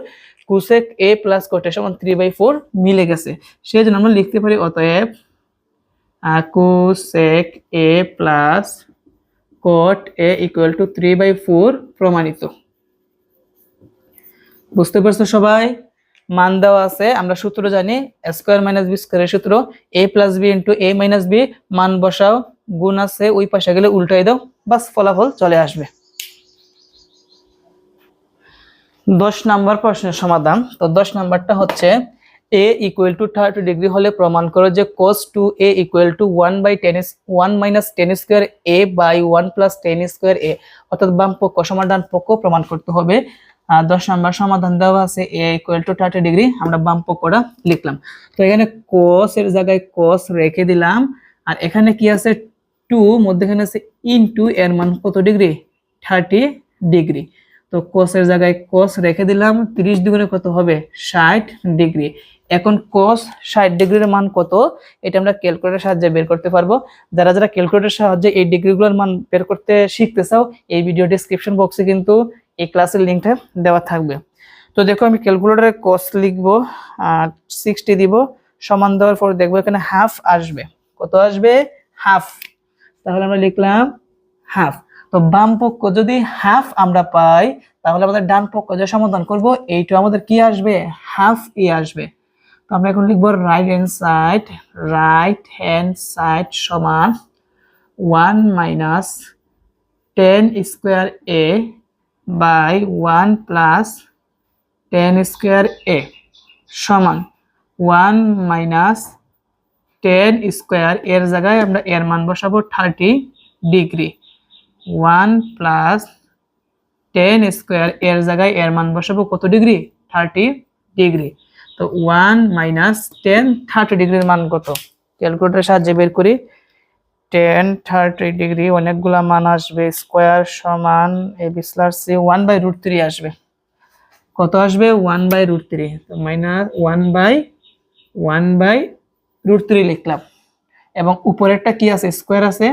cosec a plus cot a সমান 3/4 মিলে গেছে। সেই জন্য আমরা লিখতে পারি অতএব cosec a plus cot a equal to 3/4 প্রমাণিত। বুঝতে পারছো সবাই? মান দেওয়া আছে, আমরা সূত্র জানি a স্কয়ার মাইনাস b স্কয়ারের সূত্র, a plus b into a minus b, মান বসাও, গুণ আছে ওই পাশে গেলে উল্টাই দাও, বাস ফলাফল চলে আসবে। 10 নাম্বার প্রশ্নের সমাধান। তো 10 নাম্বারটা হচ্ছে a ইকুয়াল টু 30 ডিগ্রি হলে প্রমাণ করো যে cos 2a equal to 1 minus tan square a by 1 plus tan square a। অর্থাৎ বাম পক্ষ সমান ডান পক্ষ প্রমাণ করতে হবে। 10 নাম্বার সমাধান দেওয়া আছে a ইকুয়াল টু 30 ডিগ্রি, আমরা বাম পক্ষটা লিখলাম। তো এখানে cos এর জায়গায় cos রেখে দিলাম, আর এখানে কি আছে 2, মধ্যখানে আছে ইনটু, এর মান কত ডিগ্রি 30 ডিগ্রি। তো cos এর জায়গায় cos রেখে দিলাম, 30 ডিগ্রি কত হবে 60 ডিগ্রি। এখন cos 60 ডিগ্রির মান কত, এটা আমরা ক্যালকুলেটরের সাহায্যে বের করতে পারবো। যারা যারা ক্যালকুলেটরের সাহায্যে এই ডিগ্রিগুলোর মান বের করতে শিখতে চাও, এই ভিডিও ডেসক্রিপশন বক্সে কিন্তু এই ক্লাসের লিংকটা দেওয়া থাকবে। তো দেখো আমি ক্যালকুলেটরে cos লিখবো আর 60 দিব, সমান দেওয়ার পর দেখবো এখানে হাফ আসবে, কত আসবে হাফ, তাহলে আমরা লিখলাম হাফ। তো বাম পক্ষ যদি হাফ আমরা পাই, তাহলে আমাদের ডান পক্ষ যে সমাধান করব এইটা আমাদের কি আসবে হাফ ই আসবে। তো আমরা এখন লিখবো রাইট হ্যান্ড সাইড সমান 1 minus tan square A by 1 plus tan square A সমান 1 মাইনাস টেন স্কোয়ার এর জায়গায় আমরা এর মান বসাবো 30 ডিগ্রি 1 প্লাস টেন স্কোয়ার এর জায়গায় এর মান বসাবো কত ডিগ্রি 30 ডিগ্রি। তো 1 মাইনাস টেন 30 ডিগ্রির মান কত ক্যালকুলেটরের সাহায্যে বের করি। 10 30 ডিগ্রি অনেকগুলা মান আসবে স্কোয়ার সমান এ বি স্লার সি 1/√3 আসবে। কত আসবে 1/√3। তো মাইনাস 1/√3 লিখলাম এবং উপরেরটা কি আছে স্কোয়ার আছে।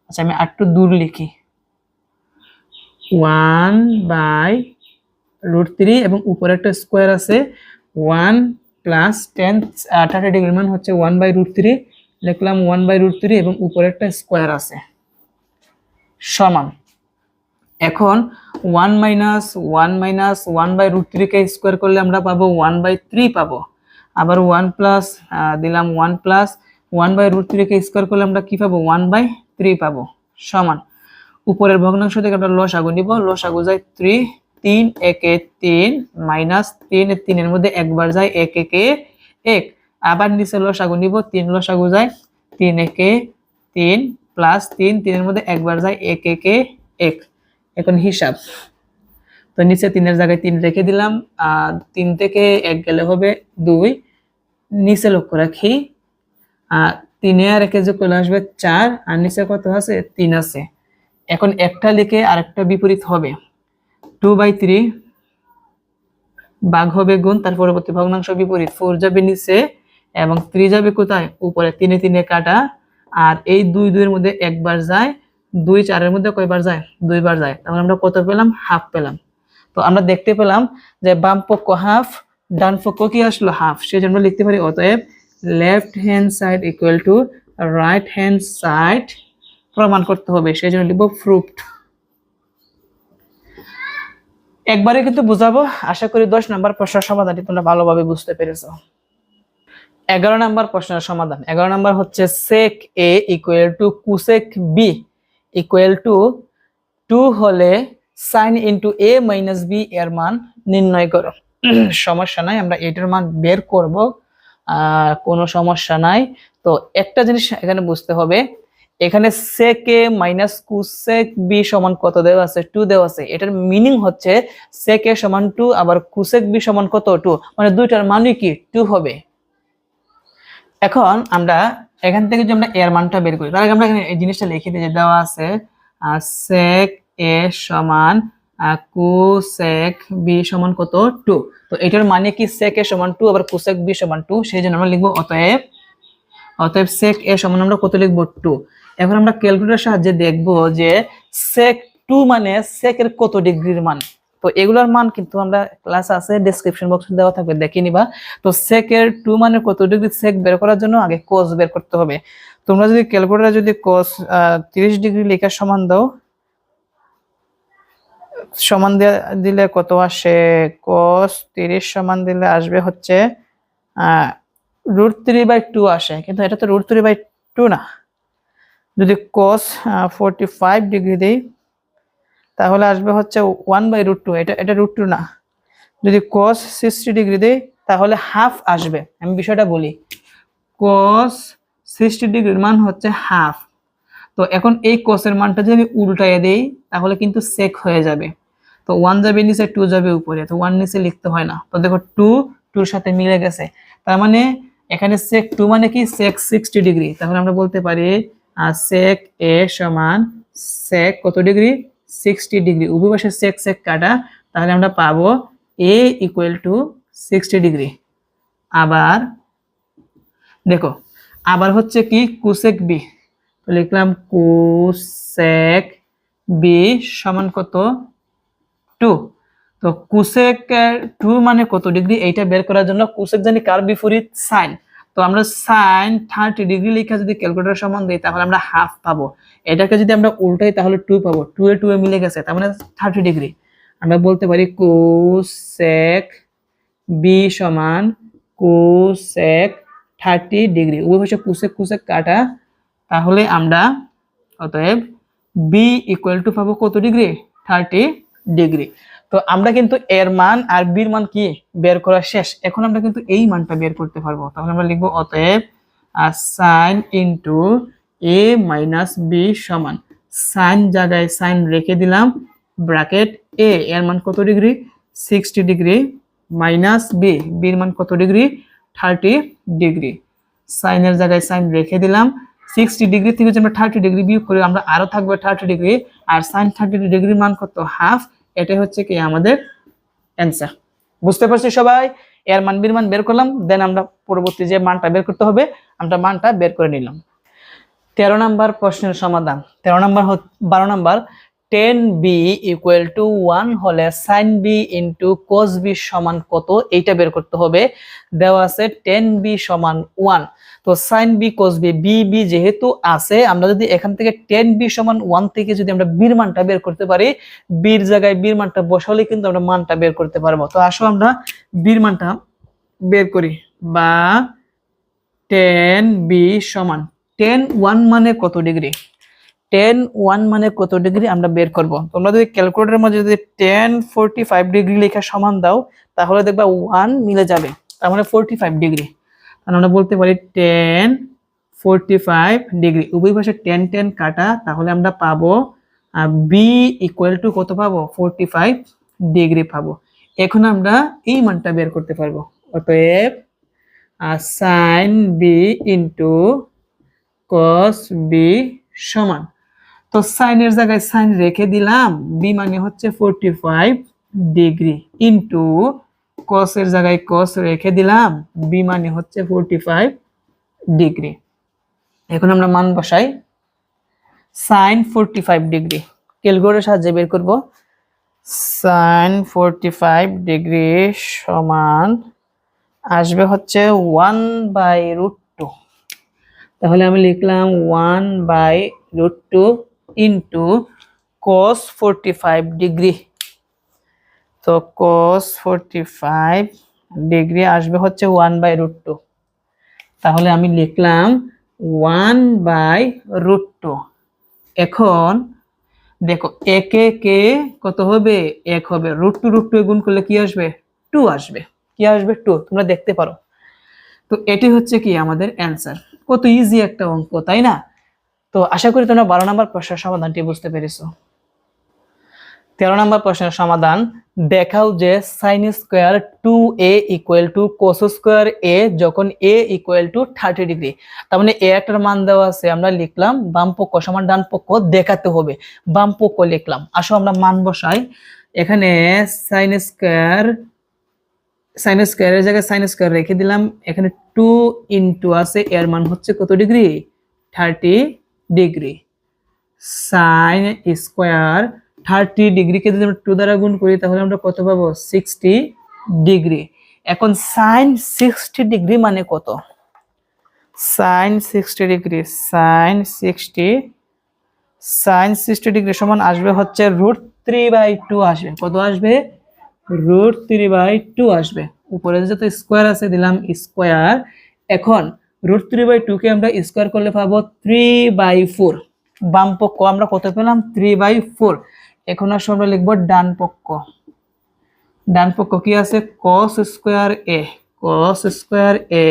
আচ্ছা আমি একটু দূর লিখি 1/√3 এবং উপরেরটা স্কোয়ার আছে 1 প্লাস 10 30 ডিগ্রি মান হচ্ছে 1/√3 লিখলাম 1/√3 এবং উপরেরটা স্কোয়ার আছে সমান। এখন 1 মাইনাস 1/√3 কে স্কোয়ার করলে আমরা পাবো 1/3 পাবো। আবার 1 প্লাস দিলাম 1 প্লাস 1/√3 কে স্কোয়ার করলে আমরা কি পাবো 1/3 পাবো সমান। উপরের ভগ্নাংশ থেকে আমরা লসাগু নিব, লসাগু যায় 3 3 একে 3 মাইনাস 3 3 এর মধ্যে একবার যায় 1 একে 1 আবার নিচে লসাগু নিব 3 লসাগু যায় 3 একে 3 প্লাস 3 3 এর মধ্যে একবার যায় 1 একে 1। এখন হিসাব তো নিচে 3 এর জায়গায় 3 রেখে দিলাম 3 থেকে 1 গেলে হবে 2 নিচে লক্ষ্য রাখি 3 আর 1 যোগ করলে আসবে 4 আর নিচে কত আছে 3 আছে। এখন একটা লিখে আরেকটা বিপরীত হবে 2/3 ভাগ হবে গুণ তার পরবর্তী ভগ্নাংশ বিপরীত 4 যাবে নিচে এবং 3 যাবে কোথায় উপরে 3 এ 3 এ কাটা আর এই 2 2 এর মধ্যে একবার যায় 2 4 এর মধ্যে কয়বার যায় 2 বার যায় তাহলে আমরা কত পেলাম হাফ পেলাম। তো আমরা দেখতে পেলাম যে বাম পক্ষ হাফ ডান পক্ষ কি আসলো হাফ সেজন্য লিখতে পারি অতএব left hand side equal to right hand side প্রমাণ করতে হবে সেজন্য লিখব প্রুভড। একবারে কিন্তু বুঝাবো আশা করি 10 নাম্বার প্রশ্নের সমাধানটি তোমরা ভালোভাবে বুঝতে পেরেছো। 11 নাম্বার প্রশ্নের সমাধান 11 নাম্বার হচ্ছে sec a equal to cosec b equal to 2 হলে sin into a minus b এর মান নির্ণয় করো। সমস্যা নাই আমরা এটার মান বের করব কোনো সমস্যা নাই। তো একটা জিনিস এখানে বুঝতে হবে এখানে sec a minus cosec b সমান কত দেওয়া আছে 2 দেওয়া আছে এটার মিনিং হচ্ছে sec a সমান 2 আবার cosec b সমান কত 2 মানে দুইটার মানই কি 2 হবে। এখন আমরা এখান থেকে যদি আমরা এর মানটা বের করি তার আগে আমরা এখানে এই জিনিসটা লিখে দিই যে দেওয়া আছে sec a সমান cosec b সমান কত 2। তো এটার মানে কি sec a সমান 2 আবার cosec b সমান 2 সেইজন্য আমরা লিখব অতএব sec a সমান আমরা কত লিখব 2। এখন আমরা ক্যালকুলেটরের সাহায্যে দেখব যে sec 2 মানে sec এর কত ডিগ্রির মান। তো এগুলোর মান কিন্তু আমরা ক্লাস আছে ডেসক্রিপশন বক্সে দেওয়া থাকবে দেখে নিবা। তো sec এর 2 মানে কত ডিগ্রি sec বের করার জন্য আগে cos বের করতে হবে। তোমরা যদি ক্যালকুলেটরে যদি cos 30 ডিগ্রি লেখার সমান দাও সমান দিলে কত আসে cos 30 সমান দিলে আসবে হচ্ছে √3/2 আসে কিন্তু এটা তো √3/2 না। যদি cos 45 ডিগ্রি দেই তাহলে আসবে হচ্ছে 1/√2 এটা √2 না। যদি cos 60 ডিগ্রি দেই তাহলে হাফ আসবে। আমি বিষয়টা বলি cos 60 ডিগ্রির মান হচ্ছে হাফ। তো এখন এই cos এর মানটা যদি আমি উল্টায়ে দেই তাহলে কিন্তু sec হয়ে যাবে। তো 1 যাবে নিচে 2 যাবে উপরে তো 1 নিচে লিখতে হয় না। তো দেখো 2 2 এর সাথে মিলে গেছে তার মানে এখানে sec 2 মানে কি sec 60 ডিগ্রি। তাহলে আমরা বলতে পারি sec a সমান sec কত ডিগ্রি 60 ডিগ্রি। উভয় পাশে sec sec কাটা তাহলে আমরা পাবো a ইকুয়াল টু 60 ডিগ্রি। আবার দেখো আবার হচ্ছে কি cosec b তো লিখলাম cosec b সমান কত 2। তো cosec 2 মানে কত ডিগ্রি এইটা বের করার জন্য cosec জানি কার বিপরীত sin। তো আমরা sin 30 ডিগ্রি লেখা যদি ক্যালকুলেটর সমান দেই তাহলে আমরা হাফ পাবো। এটাকে যদি আমরা উল্টাই তাহলে 2 পাবো 2 এ 2 এ মিলে গেছে তার মানে 30 ডিগ্রি। আমরা বলতে পারি cosec b সমান cosec 30 ডিগ্রি। উভয় পাশে cosec cosec কাটা তাহলে আমরা অতএব বি ইকুয়াল টু পাবো কত ডিগ্রি, 30 ডিগ্রি। তো আমরা কিন্তু এর মান আর বির মান কি বের করা শেষ, এখন আমরা কিন্তু এই মানটা বের করতে পারবো। তাহলে আমরা লিখবো অতএব sign into a minus B সমান, সাইন জায়গায় সাইন রেখে দিলাম, ব্র্যাকেট এ এর মান কত ডিগ্রি 60 ডিগ্রি, মাইনাস বি বির মান কত ডিগ্রি 30 ডিগ্রি, সাইনের জায়গায় সাইন রেখে দিলাম, 60 ডিগ্রি থেকে যদি আমরা 30 ডিগ্রি বিয়োগ করি আমরা আরো থাকবে 30 ডিগ্রি, আর সাইন 30 ডিগ্রির মান কত হাফ। এটাই হচ্ছে কি আমাদের অ্যান্সার। বুঝতে পারছি সবাই? এর মান বির মান বের করলাম, দেন আমরা পরবর্তী যে মানটা বের করতে হবে আমরা মানটা বের করে নিলাম। 13 নম্বর প্রশ্নের সমাধান। 12 নম্বর, tan b ইকুয়াল টু 1 হলে sin b into cos b সমান কত, এইটা বের করতে হবে। দেওয়া আছে tan b সমান 1, তো sin b cos b b যেহেতু আছে, আমরা যদি এখান থেকে tan b সমান 1 থেকে যদি আমরা বির মানটা বের করতে পারি, বির জায়গায় বির মানটা বসালে কিন্তু আমরা মানটা বের করতে পারবো। তো আসো আমরা বির মানটা বের করি, বা tan b সমান tan 1 মানে কত ডিগ্রি, tan 1 মানে কত ডিগ্রি আমরা বের করব। তোমরা যদি ক্যালকুলেটরের মধ্যে যদি tan 45 ডিগ্রি লেখা সমান দাও তাহলে দেখবা 1 মিলে যাবে, তার মানে 45 ডিগ্রি। তাহলে আমরা বলতে পারি tan 45 ডিগ্রি, উভয় পাশে tan tan কাটা, তাহলে আমরা পাবো b ইকুয়াল টু কত পাবো 45 ডিগ্রি পাবো। এখন আমরা এই মানটা বের করতে পারবো। অতএব sin b into cos b সমান, তো সাইনের জায়গায় সাইন রেখে দিলাম, বি মানে হচ্ছে 45 ডিগ্রি, ইন্টু cos এর জায়গায় cos রেখে দিলাম, বি মানে হচ্ছে 45 ডিগ্রি। এখন আমরা মান বসাই, sin 45 ডিগ্রি ক্যালকুলেটরের সাহায্যে বের করব। sin 45 ডিগ্রি সমান আসবে হচ্ছে 1/√2। তাহলে আমি লিখলাম 1/√2 ইন্টু cos 45 ডিগ্রি, তো cos 45 ডিগ্রি আসবে হচ্ছে 1/√2। তাহলে আমি লিখলাম 1/√2। এখন দেখো একে কে কত হবে 1 হবে, √2 গুণ করলে কি আসবে 2 আসবে, কি আসবে 2, তোমরা দেখতে পারো। তো এটি হচ্ছে কি আমাদের অ্যান্সার। কত ইজি একটা অঙ্ক, তাই না? তো আশা করি তোমরা 12 নম্বর প্রশ্নের সমাধানটি বুঝতে পেরেছো। 13 নম্বর প্রশ্নের সমাধান, দেখাও যে sin square 2a equal two cos square a যখন a ইকুয়াল টু 30 ডিগ্রি। তার মানে a এর মান দেওয়া আছে, আমরা লিখলাম বাম পক্ষ সমান ডান পক্ষ দেখাতে হবে, বাম পক্ষ লিখলাম। আসো আমরা মান বসাই, এখানে sin স্কয়ারের জায়গায় sin স্কয়ার রেখে দিলাম, এখানে 2 ইনটু আছে, এর মান হচ্ছে কত ডিগ্রি 30 ডিগ্রি, sin স্কয়ার 30 ডিগ্রিকে যদি আমরা 2 দ্বারা গুণ করি তাহলে আমরা কত পাবো 60 ডিগ্রি। এখন sin 60 ডিগ্রি মানে কত, sin 60 ডিগ্রি sin 60 ডিগ্রি সমান আসবে হচ্ছে √3/2 আসবে, কত আসবে √3/2 আসবে। উপরে যত স্কয়ার আছে দিলাম স্কয়ার, এখন √3/2 কে আমরা স্কয়ার করলে পাবো 3/4, বাম পক্ষ আমরা কত পেলাম 3/4। এখন আসলে আমরা লিখবো ডান পক্ষ, ডান পক্ষ কি আছে cos square a, cos square a,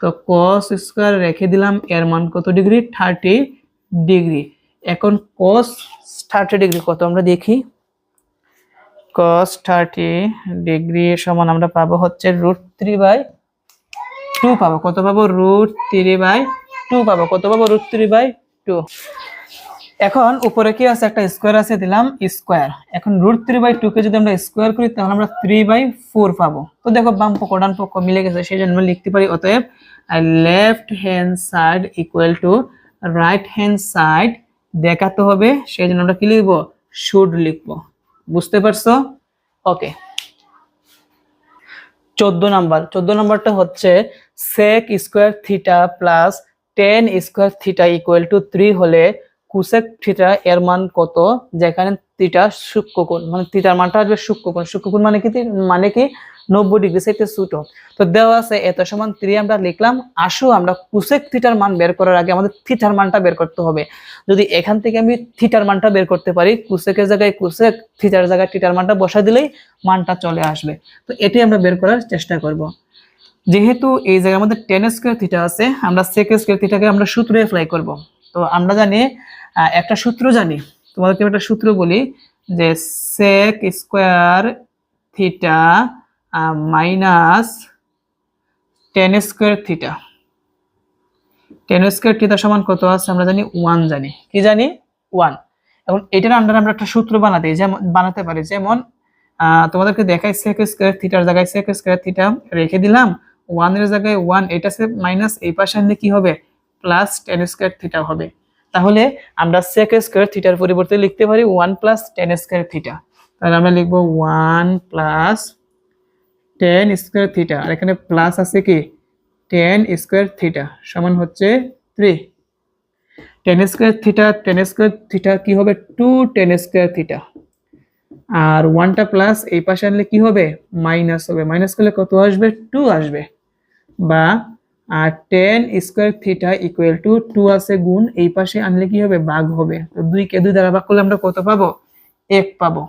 তো cos স্কয়ার রেখে দিলাম, এর মান কত ডিগ্রি 30 ডিগ্রি। এখন cos 30 ডিগ্রি কত আমরা দেখি, cos 30 ডিগ্রি সমান আমরা পাবো হচ্ছে √3/2 পাবো, কত পাবো √3/2 পাবো, কত পাবো √3/2। এখন উপরে কি আছে একটা স্কয়ার আছে দিলাম স্কয়ার, এখন √3/2 কে যদি আমরা স্কয়ার করি তাহলে আমরা 3/4 পাবো। তো দেখো বাম পক্ষ ডান পক্ষ মিলে গেছে, সেই জন্য আমরা লিখতে পারি অতএব left hand side equal to right hand side দেখাতে হবে, সেই জন্য আমরা কি লিখবো শুড লিখবো। বুঝতে পারছো? ওকে। 14 নম্বরটা হচ্ছে sec square theta plus tan square theta equal to 3 হলে cosec থিটা এর মান কত, যেখানে থিটা সূক্ষ্মকোণ, মানে থিটার মানটা আসবে সূক্ষ্মকোণ। সূক্ষ্মকোণ মানে কি 90 ডিগ্রি থেকে ছোট। তো দেওয়া আছে এত সমান 3 আমরা লিখলাম। আসো আমরা কোসেক থিটার মান বের করার আগে আমাদের থিটার মানটা বের করতে হবে। যদি এখান থেকে আমি থিটার মানটা বের করতে পারি, কোসেকের জায়গায় কোসেক, থিটার জায়গায় থিটার মানটা বসা দিলেই মানটা চলে আসবে। তো এটাই আমরা বের করার চেষ্টা করব। যেহেতু এই জায়গার মধ্যে tan স্কয়ার থিটা আছে, আমরা sec স্কয়ার থিটাকে আমরা সূত্রে অ্যাপ্লাই করব। তো আমরা জানি একটা সূত্র জানি, তোমাদেরকে একটা সূত্র বলি যে sec square theta minus tan square theta. tan square theta সমান কত আছে আমরা জানি 1 জানি। কি জানি? 1। এখন এটার আন্ডারে আমরা একটা সূত্র বানাতে পারি, যেমন তোমাদেরকে দেখাই sec স্কয়ার থিটার জায়গায় sec স্কয়ার থিটা রেখে দিলাম, 1 এর জায়গায় 1, এটা সে মাইনাস, এই পাশে আনলে কি হবে? প্লাস tan স্কয়ার থিটা হবে। তাহলে আমরা sec স্কয়ার থিটার পরিবর্তে লিখতে পারি 1 প্লাস tan স্কয়ার থিটা। তাহলে আমরা লিখব 1 প্লাস tan স্কয়ার থিটা, আর এখানে প্লাস আছে কি tan স্কয়ার থিটা সমান হচ্ছে 3। tan স্কয়ার থিটা কি হবে? 2 tan স্কয়ার থিটা। আর 1টা প্লাস এই পাশে আনলে কি হবে? মাইনাস হবে। মাইনাস করলে কত আসবে? 2 আসবে। বা tan square theta equal two 2 আছে গুণ, এই পাশে আনলে কি হবে? ভাগ হবে। তো 2 কে 2 দ্বারা ভাগ করলে আমরা কত পাবো? 1 পাবো।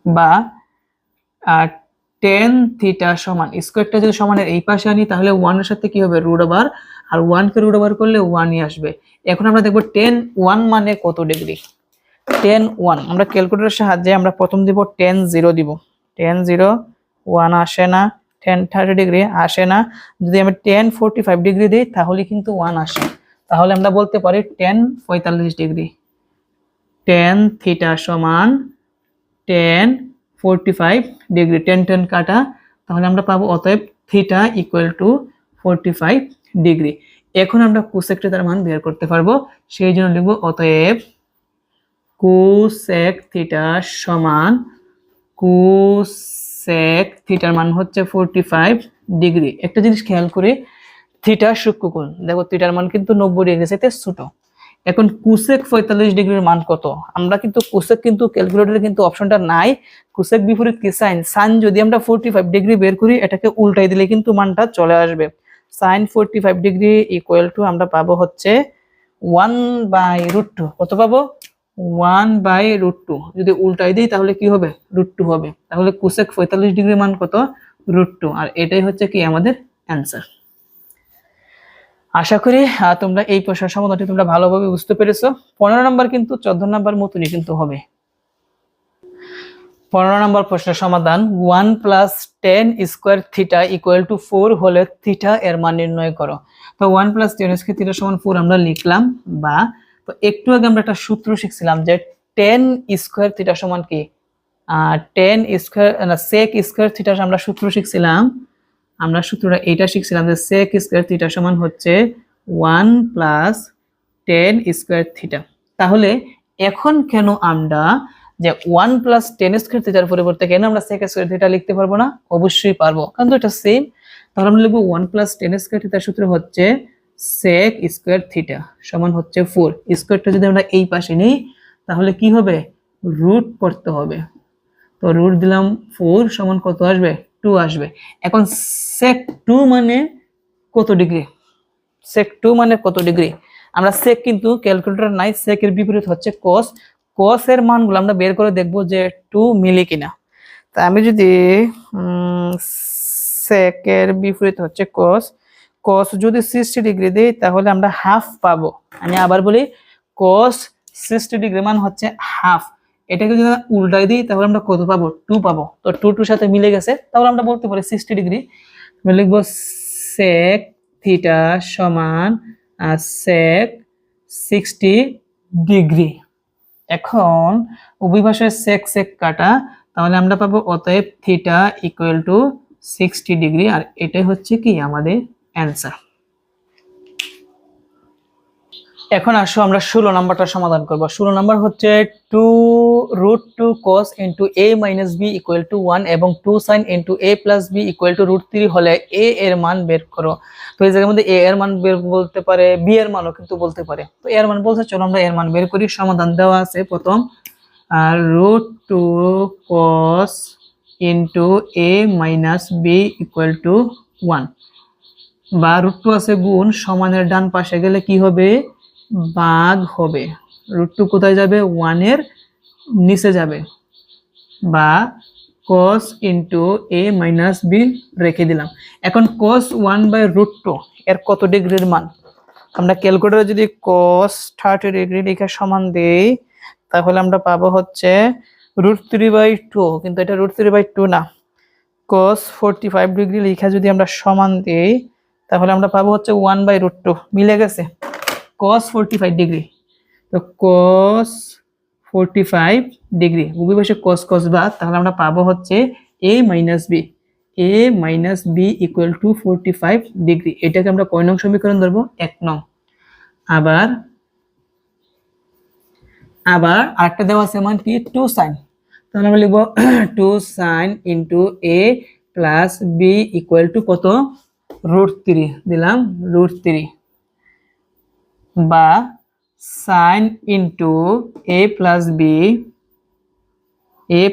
বা tan থিটা সমান, স্কয়ারটা যদি সমানের এই পাশে আনি তাহলে 1 এর সাথে কি হবে? রুট ওভার, আর 1 কে রুট ওভার করলে 1 ই আসবে। এখন আমরা দেখব tan 1 মানে কত ডিগ্রি। tan 1 আমরা ক্যালকুলেটরের সাহায্যে আমরা প্রথম দিব tan 0 দিব। tan 0 1 আসে না, tan 30 ডিগ্রি আসে না। যদি আমি tan 45 ডিগ্রি দেই তাহলে কিন্তু 1 আসে। তাহলে আমরা বলতে পারি tan 45 ডিগ্রি। tan থিটা সমান tan 45 ডিগ্রি। tan কাটা, তাহলে আমরা পাবো অতএব থিটা ইকুয়াল টু 45 ডিগ্রি। এখন আমরা কোসেক থিটার মান বের করতে পারবো, সেই জন্য লিখব অতএব কোসেক থিটা সমান, কোসেক থিটার মান হচ্ছে 45 ডিগ্রি। একটা জিনিস খেয়াল করে, থিটা সূক্ষ্মকোণ, দেখো থিটার মান কিন্তু 90 ডিগ্রি থেকে ছোট। এখন কোসেক 45 ডিগ্রির মান কত? আমরা কিন্তু কোসেক কিন্তু ক্যালকুলেটরে কিন্তু অপশনটা নাই। কোসেক বিপরীত কি সাইন। সাইন যদি আমরা 45 ডিগ্রি বের করি, এটাকে উল্টাই দিলে কিন্তু মানটা চলে আসবে। সাইন 45 ডিগ্রি ইকুয়াল টু আমরা পাবো হচ্ছে 1/√2। কত পাবো? 1/√2। যদি উল্টাই দিই তাহলে কি হবে? √2 হবে। তাহলে কোসেক 45 ডিগ্রির মান কত? √2। আর এটাই হচ্ছে কি আমাদের অ্যান্সার। আশা করি তোমরা এই প্রশ্নের সমাধানটি তোমরা ভালোভাবে বুঝতে পেরেছো। 15 নম্বর কিন্তু 14 নম্বর মতনই কিন্তু হবে। 15 নম্বর প্রশ্নের সমাধান, 1 plus tan square theta equal two 4 হলে থিটা এর মান নির্ণয় করো। তো 1 প্লাস tan স্কয়ার থিটা সমান 4 আমরা লিখলাম। বা তো একটু আগে আমরা একটা সূত্র শিখছিলাম যে tan স্কয়ার থিটা সমান কি tan স্কয়ার না sec স্কয়ার থিটা, আমরা সূত্র শিখছিলাম। আমরা সূত্রটা এটা শিখছিলাম যে sec স্কয়ার থিটা সমান হচ্ছে 1 প্লাস tan স্কয়ার থিটা। তাহলে এখন কেন আমরা যে 1 প্লাস tan স্কয়ার থিটার পরিবর্তে কেন আমরা sec স্কয়ার থিটা লিখতে পারবো না? অবশ্যই পারবো, কারণ এটা সেম। তাহলে আমরা লিখবো 1 প্লাস tan স্কয়ার থিটার সূত্র হচ্ছে sec স্কয়ার থিটা সমান হচ্ছে 4। স্কয়ারটা যদি আমরা এই পাশে নিই তাহলে কি হবে? রুট করতে হবে। তো রুট দিলাম, 4 সমান কত আসবে? 2 আসবে। এখন sec 2 মানে কত ডিগ্রি? sec 2 মানে কত ডিগ্রি? আমরা sec কিন্তু ক্যালকুলেটর নাই, sec এর বিপরীত হচ্ছে cos। cos এর মানগুলো আমরা বের করে দেখব যে 2 মিলে কিনা। তা আমি যদি sec এর বিপরীত হচ্ছে cos, cos যদি 60 ডিগ্রি দেই তাহলে আমরা হাফ পাবো। আমি আবার বলি, cos 60 ডিগ্রি মান হচ্ছে হাফ। এটাকে যদি উল্টাই দিই তাহলে আমরা কত পাবো? 2 পাবো। তো 2 2 সাথে মিলে গেছে, তাহলে আমরা বলতে পারি 60 ডিগ্রি। আমি লিখব sec থিটা সমান sec 60 ডিগ্রি। এখন উভয় পাশে sec sec কাটা, তাহলে আমরা পাবো অতএব থিটা ইকুয়াল টু 60 ডিগ্রি। আর এটাই হচ্ছে কি আমাদের অ্যান্সার। এখন আসো আমরা 16 নাম্বারটা সমাধান করব। 16 নাম্বার হচ্ছে 2√2 cos into a minus b equal to 1 এবং 2 sin into a plus b equal to √3 হলে a এর মান বের করো। তো এই জায়গার মধ্যে a এর মান বের বলতে পারে, b এর মানও কিন্তু বলতে পারে। তো a এর মান বলছে, চলো আমরা এর মান বের করি। সমাধান দেওয়া আছে প্রথম √2 cos into a minus b equal to 1, বা √2 আছে গুণ, সমানের ডান পাশে গেলে কি হবে, ভাগ হবে। √2 কোথায় যাবে, 1 এর নিচে যাবে, বা cos into a minus B রেখে দিলাম। এখন cos 1/√2 এর কত ডিগ্রির মান, আমরা ক্যালকুলেটরে যদি cos 30 ডিগ্রি লিখে সমান দেই, তাহলে আমরা পাবো হচ্ছে √3/2, কিন্তু এটা √3/2 না। cos 45 ডিগ্রি লিখে যদি আমরা সমান দেই, তাহলে আমরা পাবো হচ্ছে 1/√2, মিলে গেছে। cos 45 ডিগ্রি, তো cos 45 ডিগ্রি উভয় পাশে cos cos বাদ, তাহলে আমরা পাবো হচ্ছে a minus b equal to 45 degree. এটাকে আমরা কয় নং সমীকরণ ধরবো, 1 নং। আবার আরেকটা দেওয়া আছে মান কি, 2 sin, তাহলে আমরা লিখবো 2 sin into a plus b equal to কত, √3 দিলাম, √3, বা sin into a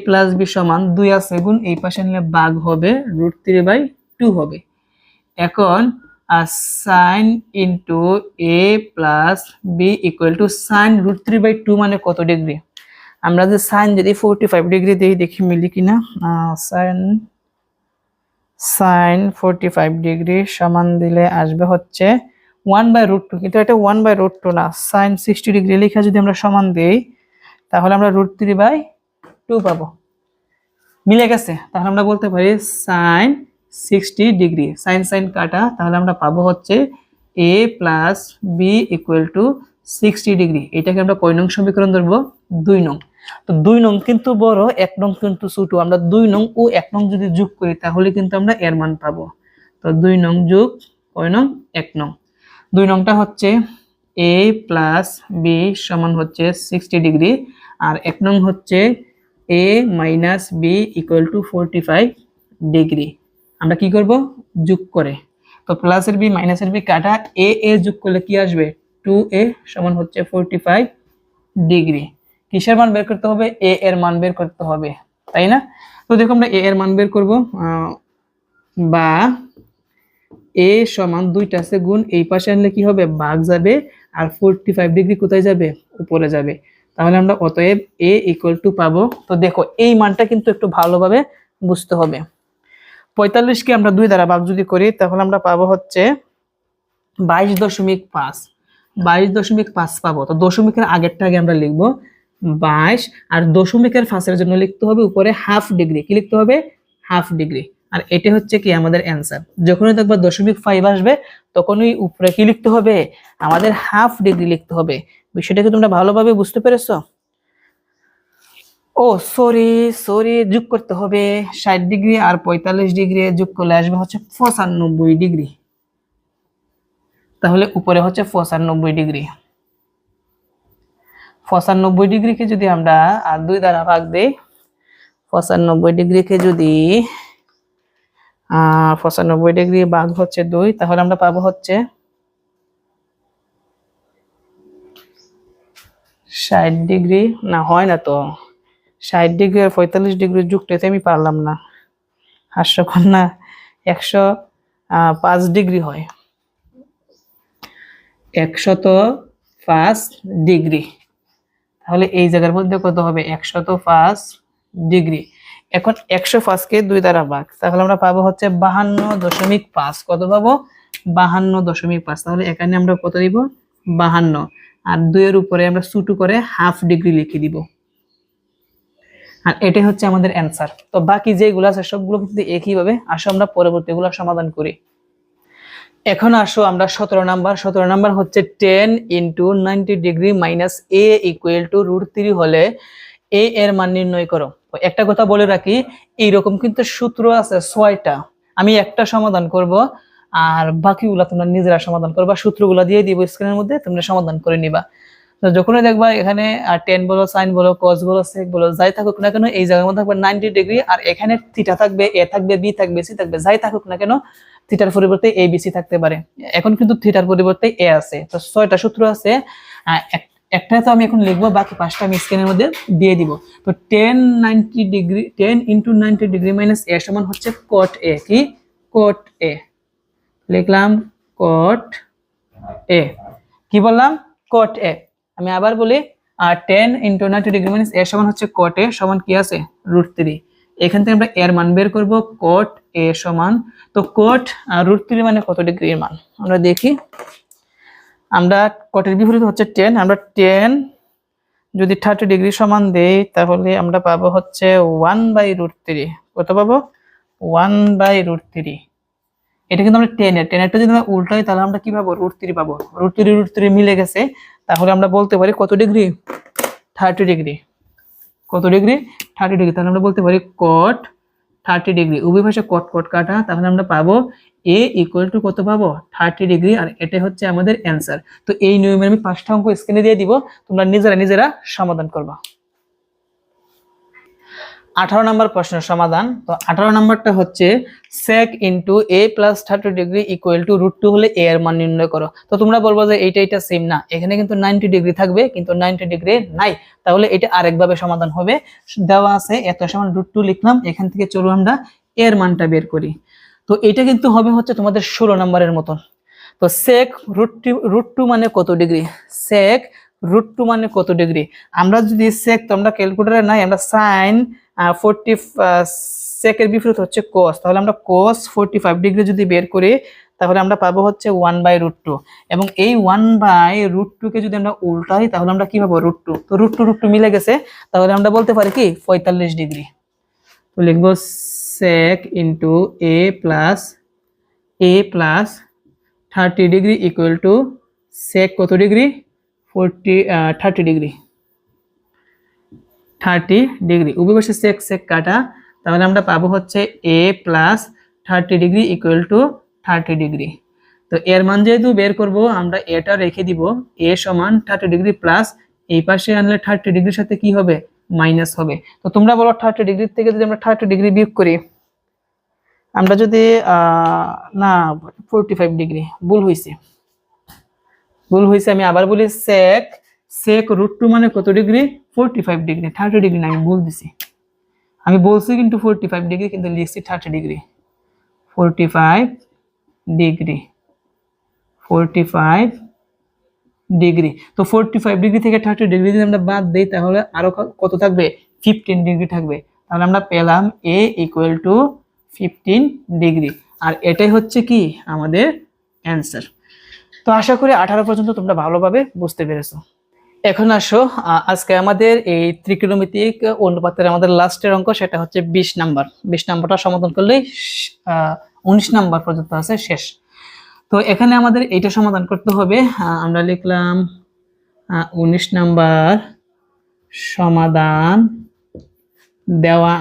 plus b সমান 2 আছে গুণ, এই পাশে নিলে ভাগ হবে, √3/2 হবে। এখন sin into a plus b equal to sin √3/2 মানে কত ডিগ্রি, আমরা যে sin যদি 45 ডিগ্রি দিই, দেখি মিলি কিনা। sin 45 ডিগ্রি সমান দিলে আসবে হচ্ছে 1/√2, কিন্তু এটা 1/√2 না, sin 60 ডিগ্রি লিখে যদি আমরা সমান দেই, তাহলে আমরা √3/2 পাবো। মিলে গেছে, তাহলে আমরা বলতে পারি sin 60 ডিগ্রি, sin কাটা, তাহলে আমরা পাবো হচ্ছে a plus b equal to 60 degree. এটাকে আমরা কয় নং সমীকরণ ধরবো, 2 নং। তো 2 নং কিন্তু বড়, 1 নং কিন্তু ছোট, আমরা 2 নং ও 1 নং যদি যোগ করি, তাহলে কিন্তু আমরা এর মান পাবো। তো 2 নং যোগ কয় নং, 1 নং। 2 নংটা হচ্ছে a প্লাস বি সমান হচ্ছে 60 ডিগ্রি, আর 1 নং হচ্ছে a minus b equal to 45 degree. আমরা কি করব, যোগ করে, তো প্লাসের বি মাইনাসের বি কাটা, এ যোগ করলে কি আসবে, 2a সমান হচ্ছে 45 ডিগ্রি। কিসের মান বের করতে হবে, a এর মান বের করতে হবে, তাই না? তো দেখো আমরা a এর মান বের করব, বা a সমান 2টা আছে গুণ, এই পাশে আনলে কি হবে, ভাগ যাবে, আর 45 ডিগ্রি কোথায় যাবে, উপরে যাবে। তাহলে আমরা অতএব a ইকুয়াল টু পাবো। তো দেখো এই মানটা কিন্তু একটু ভালোভাবে বুঝতে হবে। 45 কে আমরা 2 দ্বারা ভাগ যদি করি, তাহলে আমরা পাবো হচ্ছে 22.5 পাবো। তো দশমিকের আগেরটা আগে আমরা লিখবো 22, আর দশমিকের ফাঁসের জন্য লিখতে হবে উপরে হাফ ডিগ্রি, কি লিখতে হবে, হাফ ডিগ্রি। আর এটা হচ্ছে কি আমাদের অ্যান্সার। যখনই দেখবা 0.5 আসবে, তখনই উপরে কি লিখতে হবে, আমাদের হাফ ডিগ্রি লিখতে হবে। বিষয়টাকে তোমরা ভালোভাবে বুঝতে পেরেছো? ও সরি যোগ করতে হবে, 60 ডিগ্রি আর 45 ডিগ্রি যোগ করলে আসবে হচ্ছে 95 ডিগ্রি। তাহলে উপরে হচ্ছে 95 ডিগ্রি। 95 ডিগ্রিকে যদি আমরা 2 দ্বারা ভাগ দেই, 95 ডিগ্রিকে যদি 95 ডিগ্রি ভাগ হচ্ছে 2, তাহলে আমরা পাবো হচ্ছে 60 ডিগ্রি। না হয় না তো, 60 ডিগ্রি আর 45 ডিগ্রি যুগটাতে আমি পারলাম না, হাস্যকন্যা 105 ডিগ্রি হয়, 105 ডিগ্রি। তাহলে এই জায়গার মধ্যে কত হবে, 105 ডিগ্রি। এখন 105 কে 2 দ্বারা ভাগ, তাহলে আমরা পাবো হচ্ছে 52.5। কত পাবো, 52.5। তাহলে এখানে আমরা কত দিব, 52, আর 2 এর উপরে আমরা ছোট করে হাফ ডিগ্রি লিখে দিব, আর এটাই হচ্ছে আমাদের অ্যান্সার। তো বাকি যেগুলো আছে সবগুলো কিন্তু একইভাবে। আসো আমরা পরবর্তীগুলো সমাধান করি। এখন আসো আমরা 17 নাম্বার হচ্ছে 10 into 90 degree minus a equal to √3 হলে a এর মান নির্ণয় করো। একটা কথা বলে রাখি, এইরকম কিন্তু সূত্র আছে 6টা, আমি একটা সমাধান করব, আর বাকিগুলো তোমরা নিজেরা সমাধান করবা। সূত্রগুলো দিয়ে দিব স্ক্রিনের মধ্যে, তোমরা সমাধান করে নিবা। তো যখনই দেখবা এখানে 10 বলো, sin বলো, cos বলো, sec বলো, যাই থাকুক না কেন, এই জায়গার মধ্যে থাকবে 90 ডিগ্রি, আর এখানে থিটা থাকবে, a থাকবে, b থাকবে, c থাকবে, যাই থাকুক না কেন, থিটার পরিবর্তে a b c থাকতে পারে। এখন কিন্তু থিটার পরিবর্তে a আছে। তো 6টা সূত্র আছে, একটা তো আমি এখন লিখবো, বাকি 5টা আমি স্ক্রিনের মধ্যে দিয়ে দিব। তো 10 ইন্টু 90 ডিগ্রি মাইনাস এ সমান হচ্ছে কট এ। কি কট এ লিখলাম, কট এ। কি বললাম? কট এ। আমি আবার বলি, 10 ইন্টু 90 ডিগ্রি মাইনাস এ সমান হচ্ছে কট এ সমান কি আছে √3। এখান থেকে আমরা এর মান বের করব, কট এ সমান, তো কট √3 মানে কত ডিগ্রি এর মান আমরা দেখি। আমরা কটের বিপরীত হচ্ছে 10, আমরা 10 যদি 30 ডিগ্রি সমান দেই তাহলে আমরা পাবো হচ্ছে 1/√3। কত পাবো? 1/√3। এটা কিন্তু আমরা 10 যদি আমরা উল্টাই তাহলে আমরা কি পাবো? √3 পাবো। √3 মিলে গেছে, তাহলে আমরা বলতে পারি কত ডিগ্রি? 30 ডিগ্রি। কত ডিগ্রি? 30 ডিগ্রি। তাহলে আমরা বলতে পারি কট 30 ডিগ্রি। উভয় পাশে কট কট কাটা, তাহলে আমরা পাবো a ইকুয়াল টু কত পাবো? 30 ডিগ্রি। আর এটা হচ্ছে আমাদের অ্যান্সার। তো এই নিয়মে আমি 5টা অঙ্ক স্ক্রিনে দিয়ে দিব, তোমরা নিজেরা সমাধান করবা। 18 নম্বর প্রশ্নের সমাধান। তো 18 নম্বরটা হচ্ছে sec into a plus 30 degree equal to √2 হলে a এর মান নির্ণয় করো। তো তোমরা বলবো যে এইটা সেম না, এখানে কিন্তু 90 ডিগ্রি থাকবে, কিন্তু 90 ডিগ্রি নাই, তাহলে এটা আরেকভাবে সমাধান হবে। দেওয়া আছে এত সমান √2 লিখলাম, এখান থেকে চলো আমরা এর মানটা বের করি। তো এটা কিন্তু হবে হচ্ছে তোমাদের 16 নম্বরের মতন। তো sec √2 মানে কত ডিগ্রি? sec √2 মানে কত ডিগ্রি? আমরা যদি sec, তো আমরা ক্যালকুলেটরে নাই, আমরা sin 40 sec এর বিপরীত হচ্ছে cos, তাহলে আমরা cos 45 ডিগ্রি যদি বের করি তাহলে আমরা পাবো হচ্ছে 1/√2। এবং এই 1/√2 কে যদি আমরা উল্টাই তাহলে আমরা কি পাবো? √2। তো √2 মিলে গেছে, তাহলে আমরা বলতে পারি কি 45 ডিগ্রি। তো লিখবো sec into a plus 30 degree equal to sec কত ডিগ্রি? 30 ডিগ্রি। 30 ডিগ্রি। উভয় পাশে sec কাটা, তাহলে আমরা পাবো হচ্ছে a plus 30 degree equal to 30 degree. তো এর মান যেহেতু বের করব, আমরা এটা রেখে দিব, a সমান 30 ডিগ্রি প্লাস এই পাশে আনলে 30 ডিগ্রির সাথে কি হবে? মাইনাস হবে। তো তোমরা বলো 30 ডিগ্রি থেকে যদি আমরা 30 ডিগ্রি বিয়োগ করি, আমরা যদি না 45 ডিগ্রি, ভুল হয়েছে। আমি আবার বলি, sec √2 মানে কত ডিগ্রি? 45 ডিগ্রি। 30 ডিগ্রি না, আমি ভুল দিছি। আমি বলছি কিন্তু 45 ডিগ্রি, কিন্তু লিখছি 30 ডিগ্রি। 45 ডিগ্রি। 45 ডিগ্রি। তো 45 ডিগ্রি থেকে 30 ডিগ্রি যদি আমরা বাদ দেই তাহলে আরো কত থাকবে? 15 ডিগ্রি থাকবে। তাহলে আমরা পেলাম a ইকুয়াল টু 15 ডিগ্রি। আর এটাই হচ্ছে কি আমাদের অ্যান্সার। তো আশা করি 18 পর্যন্ত তোমরা ভালোভাবে বুঝতে পেরেছো। এখন আসো, আজকে আমাদের এই ত্রিকোণমিতিক অনুপাতের আমাদের লাস্টের অঙ্ক, সেটা হচ্ছে 20 নাম্বার। 20 নাম্বারটা সমাধান করলেই 19 নাম্বার পর্যন্ত আছে শেষ। তো এখানে আমাদের এইটা সমাধান করতে হবে। আমরা লিখলাম 19 নাম্বার সমাধান। দেওয়া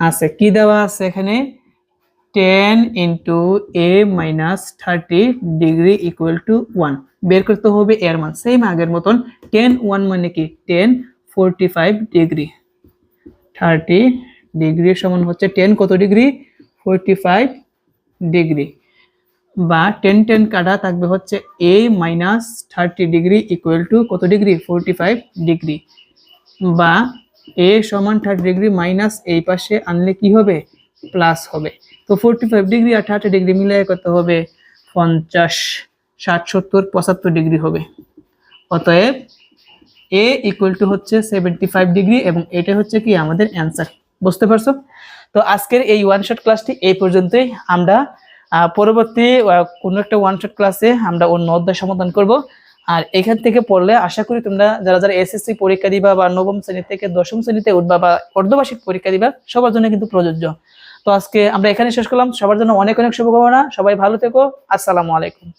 আছে কি দেওয়া আছে এখানে? 10 into a minus 30 degree equal to 1 বের করতে হবে এর মান। সেম আগের মতন 10 1 মানে কি 10 45 ডিগ্রি। 30 ডিগ্রি সমান হচ্ছে 10 কত ডিগ্রি? 45 ডিগ্রি। বা 10 কাটা থাকবে হচ্ছে a minus 30 degree equal to কত ডিগ্রি? 45 ডিগ্রি। বা a সমান 30 ডিগ্রি মাইনাস এই পাশে আনলে কি হবে? প্লাস হবে। তো 45 ডিগ্রি আর 30 ডিগ্রি মিলিয়ে কত হবে? 50 60 70 75 ডিগ্রি হবে। অতএব a ইকুয়াল টু হচ্ছে 75 ডিগ্রি, এবং এটা হচ্ছে কি আমাদের অ্যান্সার। বুঝতে পারছো? তো আজকের এই ওয়ান শট ক্লাসটি এই পর্যন্তই। আমরা পরবর্তী কোনো একটা ওয়ান শট ক্লাসে আমরা অন্য অধ্যায় সমাধান করব। আর এখান থেকে পড়লে আশা করি তোমরা যারা এসএসসি পরীক্ষা দিবা বা নবম শ্রেণী থেকে দশম শ্রেণীতে উঠবা বা অর্ধবার্ষিক পরীক্ষা দিবা, সবার জন্য কিন্তু প্রযোজ্য। তো আজকে আমরা এখানে শেষ করলাম। সবার জন্য অনেক অনেক শুভকামনা। সবাই ভালো থেকো। আসসালামু আলাইকুম।